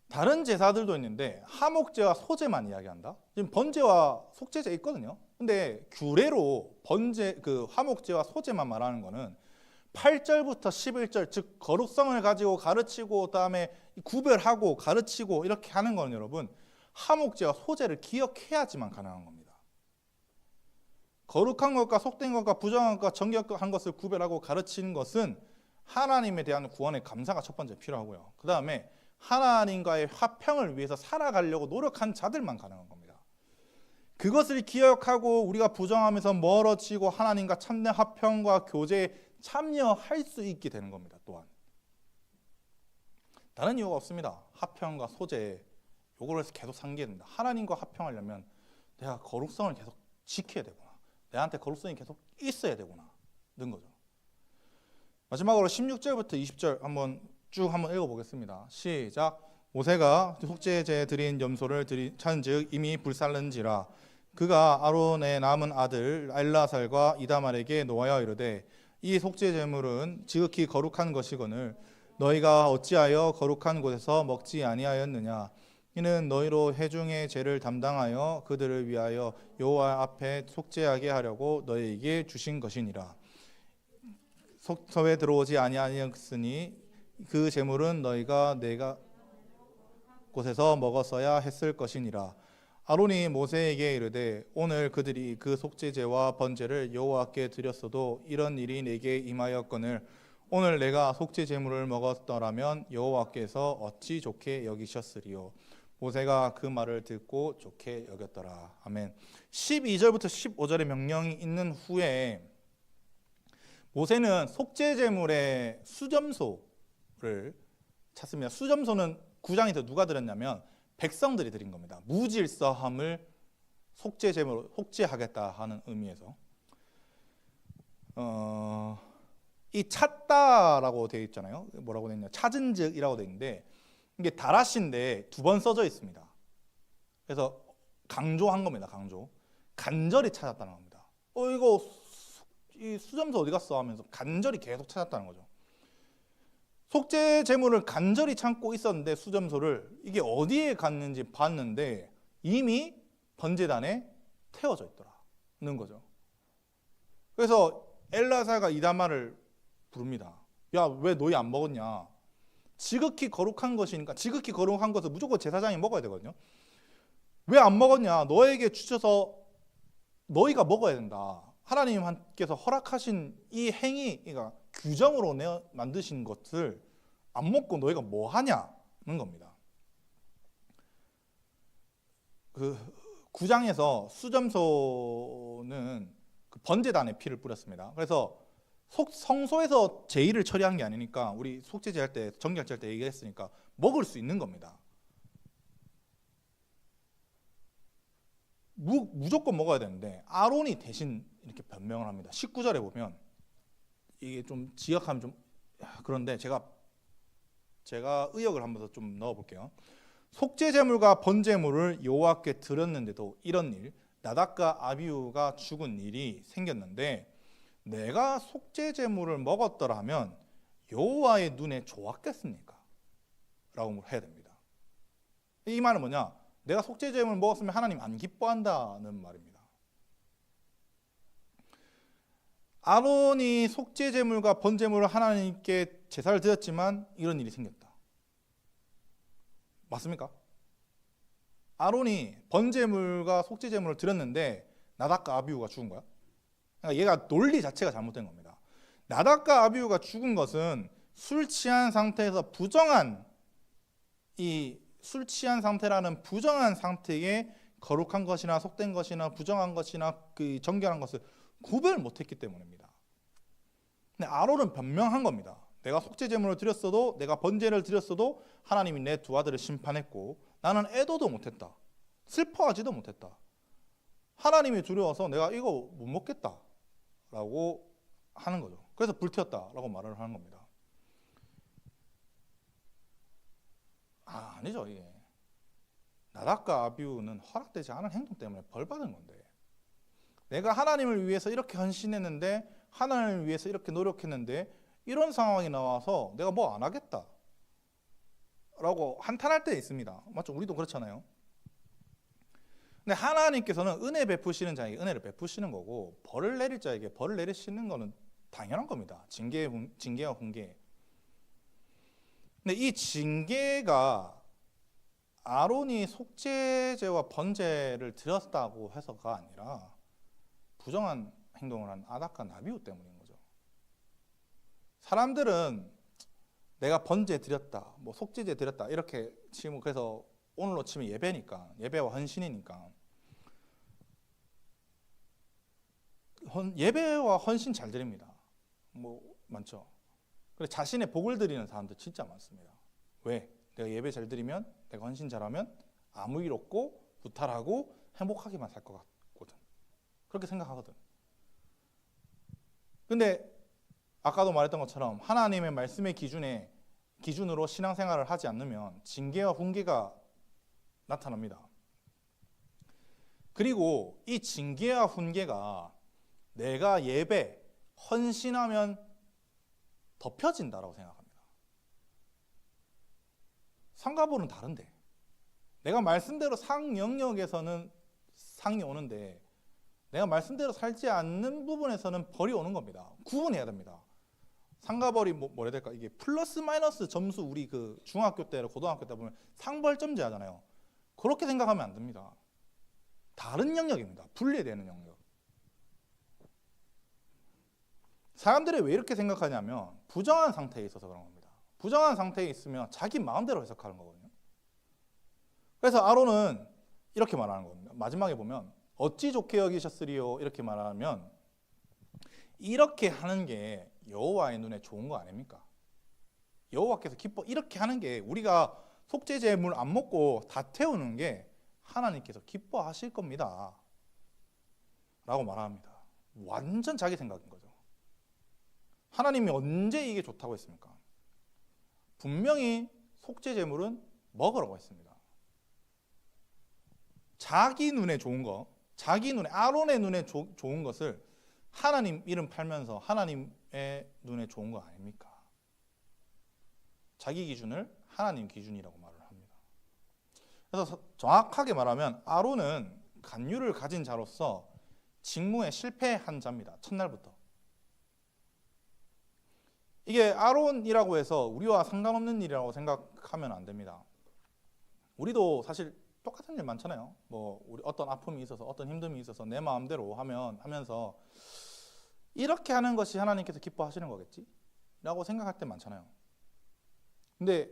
다른 제사들도 있는데 화목제와 소제만 이야기한다. 지금 번제와 속제제 있거든요. 근데 규례로 화목제와 소제만 말하는 거는 8절부터 11절, 즉 거룩성을 가지고 가르치고 그다음에 구별하고 가르치고 이렇게 하는 거는 여러분 화목제와 소제를 기억해야지만 가능한 겁니다. 거룩한 것과 속된 것과 부정한 것과 정결한 것을 구별하고 가르치는 것은 하나님에 대한 구원의 감사가 첫 번째 필요하고요. 그 다음에 하나님과의 화평을 위해서 살아가려고 노력한 자들만 가능한 겁니다. 그것을 기억하고 우리가 부정하면서 멀어지고 하나님과 참된 화평과 교제에 참여할 수 있게 되는 겁니다. 또한 다른 이유가 없습니다. 화평과 소제 요거를 계속 상기해야 된다. 하나님과 화평하려면 내가 거룩성을 계속 지켜야 되구나. 내한테 거룩성이 계속 있어야 되구나 는 거죠. 마지막으로 16절부터 20절 한번 읽어보겠습니다. 시작. 모세가 속죄제 드린 염소를 찬즉 이미 불살른지라 그가 아론의 남은 아들 엘라살과 이다말에게 노하여 이르되 이 속죄 제물은 지극히 거룩한 것이거늘 너희가 어찌하여 거룩한 곳에서 먹지 아니하였느냐. 이는 너희로 회중의 죄를 담당하여 그들을 위하여 여호와 앞에 속죄하게 하려고 너희에게 주신 것이니라. 속서에 들어오지 아니하였으니 그 제물은 너희가 내가 곳에서 먹었어야 했을 것이니라. 아론이 모세에게 이르되 오늘 그들이 그 속죄제와 번제를 여호와께 드렸어도 이런 일이 내게 임하였거늘 오늘 내가 속죄 제물을 먹었더라면 여호와께서 어찌 좋게 여기셨으리요. 모세가 그 말을 듣고 좋게 여겼더라. 아멘. 12절부터 15절의 명령이 있는 후에 모세는 속죄 제물의 수점소를 찾습니다. 수점소는 9장에서 누가 드렸냐면 백성들이 드린 겁니다. 무질서함을 속죄 제물로 속죄하겠다 하는 의미에서 이 찾다라고 되어 있잖아요. 뭐라고 되어 있냐? 찾은즉이라고 되어 있는데 이게 다라시인데 두 번 써져 있습니다. 그래서 강조한 겁니다. 간절히 찾았다는 겁니다. 이거 이 수점소 어디 갔어 하면서 간절히 계속 찾았다는 거죠. 속죄 제물을 간절히 찾고 있었는데 수점소를 이게 어디에 갔는지 봤는데 이미 번제단에 태워져 있더라는 거죠. 그래서 엘라살과 이다말을 부릅니다. 야, 왜 너희 안 먹었냐? 지극히 거룩한 것이니까 지극히 거룩한 것을 무조건 제사장이 먹어야 되거든요. 왜 안 먹었냐? 너에게 주셔서 너희가 먹어야 된다. 하나님께서 허락하신 이 행위가 규정으로 만드신 것을 안 먹고 너희가 뭐 하냐는 겁니다. 그 9장에서 수점소는 그 번제단에 피를 뿌렸습니다. 그래서 성소에서 제의를 처리한 게 아니니까 우리 속죄제 할 때 정결제 할 때 얘기했으니까 먹을 수 있는 겁니다. 무조건 먹어야 되는데 아론이 대신 이렇게 변명을 합니다. 19절에 보면 이게 좀 지역하면 좀 그런데 제가 의역을 한번 더 좀 넣어볼게요. 속죄 제물과 번제물을 여호와께 드렸는데도 이런 일, 나답과 아비후가 죽은 일이 생겼는데 내가 속죄 제물을 먹었더라면 여호와의 눈에 좋았겠습니까? 라고 해야 됩니다. 이 말은 뭐냐? 내가 속죄 제물을 먹었으면 하나님 안 기뻐한다는 말입니다. 아론이 속죄 제물과 번제물을 하나님께 제사를 드렸지만 이런 일이 생겼다. 맞습니까? 아론이 번제물과 속죄 제물을 드렸는데 나답과 아비후가 죽은 거야. 그러니까 얘가 논리 자체가 잘못된 겁니다. 나답과 아비후가 죽은 것은 술 취한 상태에서 술 취한 상태라는 부정한 상태에 거룩한 것이나 속된 것이나 부정한 것이나 그 정결한 것을 구별 못했기 때문입니다. 근데 아론은 변명한 겁니다. 내가 속죄 제물을 드렸어도, 내가 번제를 드렸어도 하나님이 내 두 아들을 심판했고 나는 애도도 못했다. 슬퍼하지도 못했다. 하나님이 두려워서 내가 이거 못 먹겠다라고 하는 거죠. 그래서 불태웠다라고 말을 하는 겁니다. 아니죠. 이게 나답과 아비후는 허락되지 않은 행동 때문에 벌받은 건데, 내가 하나님을 위해서 이렇게 헌신했는데, 하나님을 위해서 이렇게 노력했는데 이런 상황이 나와서 내가 뭐 안 하겠다 라고 한탄할 때 있습니다. 맞죠? 우리도 그렇잖아요. 근데 하나님께서는 은혜 베푸시는 자에게 은혜를 베푸시는 거고, 벌을 내릴 자에게 벌을 내리시는 거는 당연한 겁니다. 징계와 훈계. 근데 이 징계가 아론이 속죄제와 번제를 드렸다고 해서가 아니라 부정한 행동을 한 나답과 아비후 때문인 거죠. 사람들은 내가 번제 드렸다, 뭐 속죄제 드렸다 이렇게 치면, 그래서 오늘로 치면 예배니까, 예배와 헌신이니까 예배와 헌신 잘 드립니다. 뭐 많죠. 그래 자신의 복을 드리는 사람들 진짜 많습니다. 왜? 내가 예배 잘 드리면, 내가 헌신 잘하면 아무 일 없고 무탈하고 행복하게만 살 것 같거든. 그렇게 생각하거든. 근데 아까도 말했던 것처럼 하나님의 말씀의 기준으로 신앙생활을 하지 않으면 징계와 훈계가 나타납니다. 그리고 이 징계와 훈계가 내가 예배, 헌신하면 덮여진다라고 생각합니다. 상과볼은 다른데, 내가 말씀대로 상 영역에서는 상이 오는데 내가 말씀대로 살지 않는 부분에서는 벌이 오는 겁니다. 구분해야 됩니다. 상과 벌이 뭐라 해야 될까? 이게 플러스 마이너스 점수, 우리 그 중학교 때나 고등학교 때 보면 상벌점제 하잖아요. 그렇게 생각하면 안 됩니다. 다른 영역입니다. 분리되는 영역. 사람들이 왜 이렇게 생각하냐면 부정한 상태에 있어서 그런 겁니다. 부정한 상태에 있으면 자기 마음대로 해석하는 거거든요. 그래서 아론은 이렇게 말하는 겁니다. 마지막에 보면 어찌 좋게 여기셨으리요 이렇게 말하면, 이렇게 하는 게 여호와의 눈에 좋은 거 아닙니까? 여호와께서 기뻐, 이렇게 하는 게, 우리가 속죄 제물 안 먹고 다 태우는 게 하나님께서 기뻐하실 겁니다 라고 말합니다. 완전 자기 생각인 거죠. 하나님이 언제 이게 좋다고 했습니까? 분명히 속죄 제물은 먹으라고 했습니다. 자기 눈에 좋은 거, 자기 눈에, 아론의 눈에 좋은 것을 하나님 이름 팔면서 하나님의 눈에 좋은 거 아닙니까? 자기 기준을 하나님 기준이라고 말을 합니다. 그래서 정확하게 말하면 아론은 간유를 가진 자로서 직무에 실패한 자입니다. 첫날부터. 이게 아론이라고 해서 우리와 상관없는 일이라고 생각하면 안 됩니다. 우리도 사실 똑같은 일 많잖아요. 뭐 우리 어떤 아픔이 있어서, 어떤 힘듦이 있어서 내 마음대로 하면서 이렇게 하는 것이 하나님께서 기뻐하시는 거겠지? 라고 생각할 때 많잖아요. 근데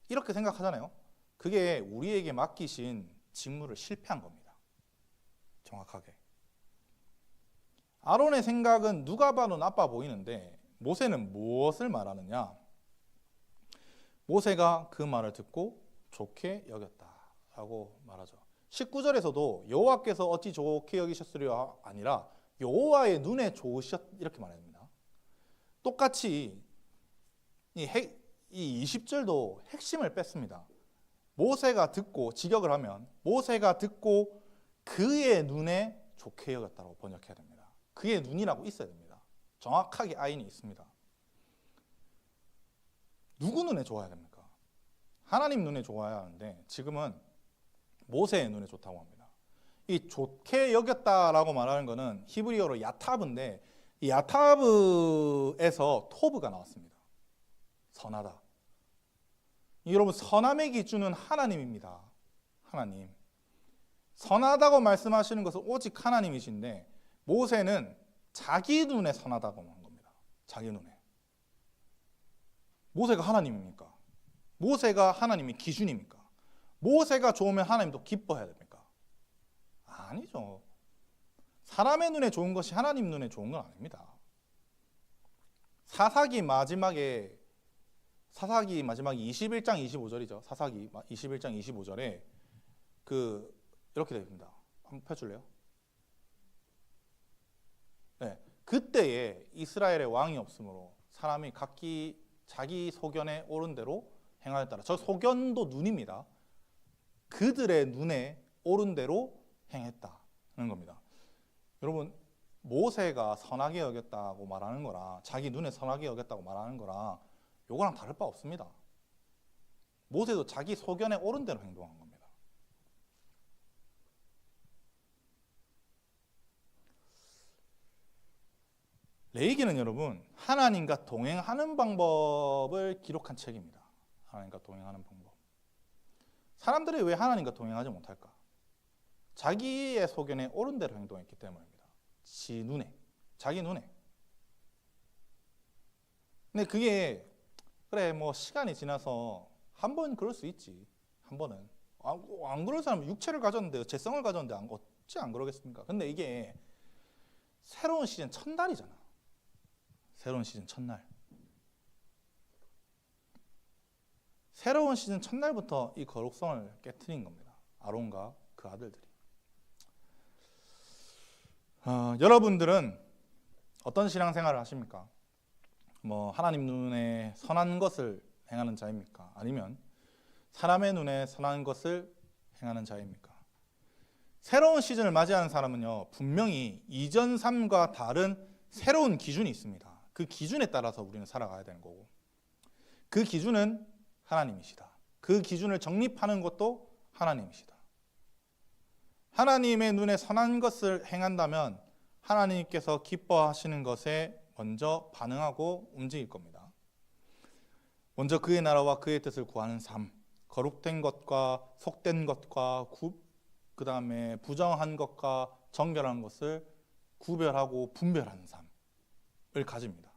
이렇게 생각하잖아요. 그게 우리에게 맡기신 직무를 실패한 겁니다. 정확하게. 아론의 생각은 누가 봐도 나빠 보이는데 모세는 무엇을 말하느냐? 모세가 그 말을 듣고 좋게 여겼다라고 말하죠. 19절에서도 여호와께서 어찌 좋게 여기셨으리가 아니라 여호와의 눈에 좋으셨, 이렇게 말합니다. 똑같이 이 20절도 핵심을 뺐습니다. 모세가 듣고, 직역을 하면 모세가 듣고 그의 눈에 좋게 여겼다고 번역해야 됩니다. 그의 눈이라고 있어야 됩니다. 정확하게 아인이 있습니다. 누구 눈에 좋아야 됩니까? 하나님 눈에 좋아야 하는데 지금은 모세의 눈에 좋다고 합니다. 이 좋게 여겼다라고 말하는 것은 히브리어로 야타브인데, 이 야타브에서 토브가 나왔습니다. 선하다. 여러분, 선함의 기준은 하나님입니다. 하나님. 선하다고 말씀하시는 것은 오직 하나님이신데, 모세는 자기 눈에 선하다고 한 겁니다. 자기 눈에. 모세가 하나님입니까? 모세가 하나님의 기준입니까? 모세가 좋으면 하나님도 기뻐해야 됩니까? 아니죠. 사람의 눈에 좋은 것이 하나님 눈에 좋은 건 아닙니다. 사사기 마지막에 21장 25절이죠. 사사기 21장 25절에 이렇게 되어 있습니다. 한번 펴줄래요? 네, 그때에 이스라엘의 왕이 없으므로 사람이 각기 자기 소견에 옳은 대로 행하였더라. 저 소견도 눈입니다. 그들의 눈에 옳은 대로 행했다는 겁니다. 여러분, 모세가 선하게 여겼다고 말하는 거랑 자기 눈에 선하게 여겼다고 말하는 거랑 요거랑 다를 바 없습니다. 모세도 자기 소견에 옳은 대로 행동한 겁니다. 레위기는 여러분 하나님과 동행하는 방법을 기록한 책입니다. 하나님과 동행하는 방법. 사람들이 왜 하나님과 동행하지 못할까? 자기의 소견에 옳은 대로 행동했기 때문입니다. 자기 눈에. 근데 그게 그래 뭐 시간이 지나서 한 번 그럴 수 있지. 한 번은 안 그럴 사람은 육체를 가졌는데 재성을 가졌는데 어찌 안 그러겠습니까? 근데 이게 새로운 시즌 첫날이잖아. 새로운 시즌 첫날. 새로운 시즌 첫날부터 이 거룩성을 깨트린 겁니다. 아론과 그 아들들이. 여러분들은 어떤 신앙생활을 하십니까? 뭐 하나님 눈에 선한 것을 행하는 자입니까? 아니면 사람의 눈에 선한 것을 행하는 자입니까? 새로운 시즌을 맞이하는 사람은요, 분명히 이전 삶과 다른 새로운 기준이 있습니다. 그 기준에 따라서 우리는 살아가야 되는 거고, 그 기준은 하나님이시다. 그 기준을 정립하는 것도 하나님이시다. 하나님의 눈에 선한 것을 행한다면 하나님께서 기뻐하시는 것에 먼저 반응하고 움직일 겁니다. 먼저 그의 나라와 그의 뜻을 구하는 삶, 거룩된 것과 속된 것과 그 다음에 부정한 것과 정결한 것을 구별하고 분별하는 삶을 가집니다.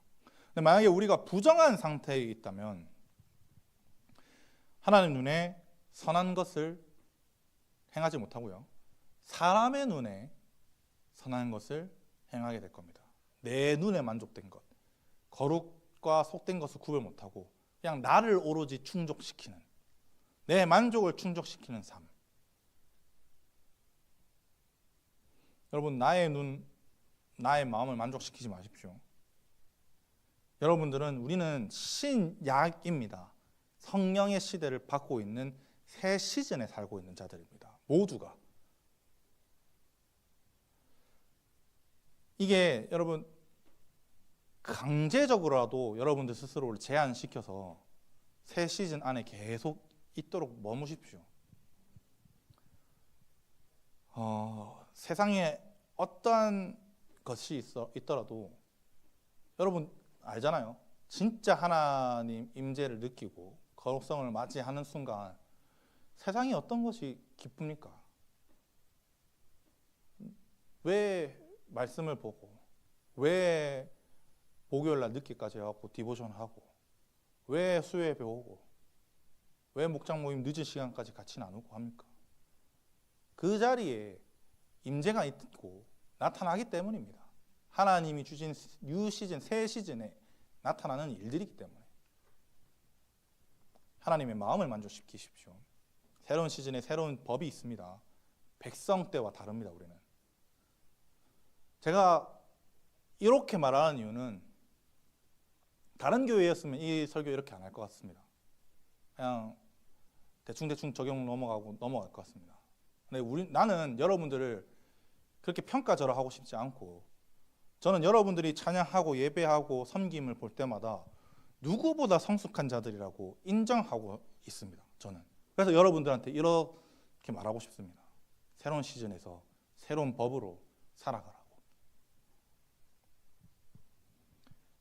근데 만약에 우리가 부정한 상태에 있다면 하나님 눈에 선한 것을 행하지 못하고요, 사람의 눈에 선한 것을 행하게 될 겁니다. 내 눈에 만족된 것, 거룩과 속된 것을 구별 못하고 그냥 나를 오로지 충족시키는, 내 만족을 충족시키는 삶. 여러분, 나의 눈, 나의 마음을 만족시키지 마십시오. 우리는 신약입니다. 성령의 시대를 받고 있는 새 시즌에 살고 있는 자들입니다. 모두가. 이게 여러분 강제적으로라도 여러분들 스스로를 제한시켜서 새 시즌 안에 계속 있도록 머무십시오. 세상에 어떠한 것이 있더라도 여러분 알잖아요. 진짜 하나님 임재를 느끼고 거룩성을 맞이하는 순간 세상이 어떤 것이 기쁩니까? 왜 말씀을 보고, 왜 목요일날 늦게까지 해갖고 디보션 하고, 왜 수요예배 오고, 왜 목장 모임 늦은 시간까지 같이 나누고 합니까? 그 자리에 임재가 있고 나타나기 때문입니다. 하나님이 주신 뉴 시즌, 새 시즌에 나타나는 일들이기 때문에 하나님의 마음을 만족시키십시오. 새로운 시즌에 새로운 법이 있습니다. 백성 때와 다릅니다. 우리는. 제가 이렇게 말하는 이유는 다른 교회였으면 이 설교 이렇게 안 할 것 같습니다. 그냥 대충 적용 넘어갈 것 같습니다. 근데 나는 여러분들을 그렇게 평가절하하고 싶지 않고, 저는 여러분들이 찬양하고 예배하고 섬김을 볼 때마다 누구보다 성숙한 자들이라고 인정하고 있습니다. 저는. 그래서 여러분들한테 이렇게 말하고 싶습니다. 새로운 시즌에서 새로운 법으로 살아가라고.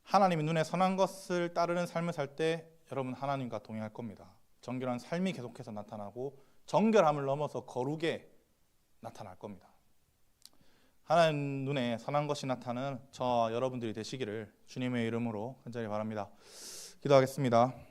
하나님의 눈에 선한 것을 따르는 삶을 살 때 여러분 하나님과 동행할 겁니다. 정결한 삶이 계속해서 나타나고 정결함을 넘어서 거룩에 나타날 겁니다. 하나님 눈에 선한 것이 나타나는 저 여러분들이 되시기를 주님의 이름으로 간절히 바랍니다. 기도하겠습니다.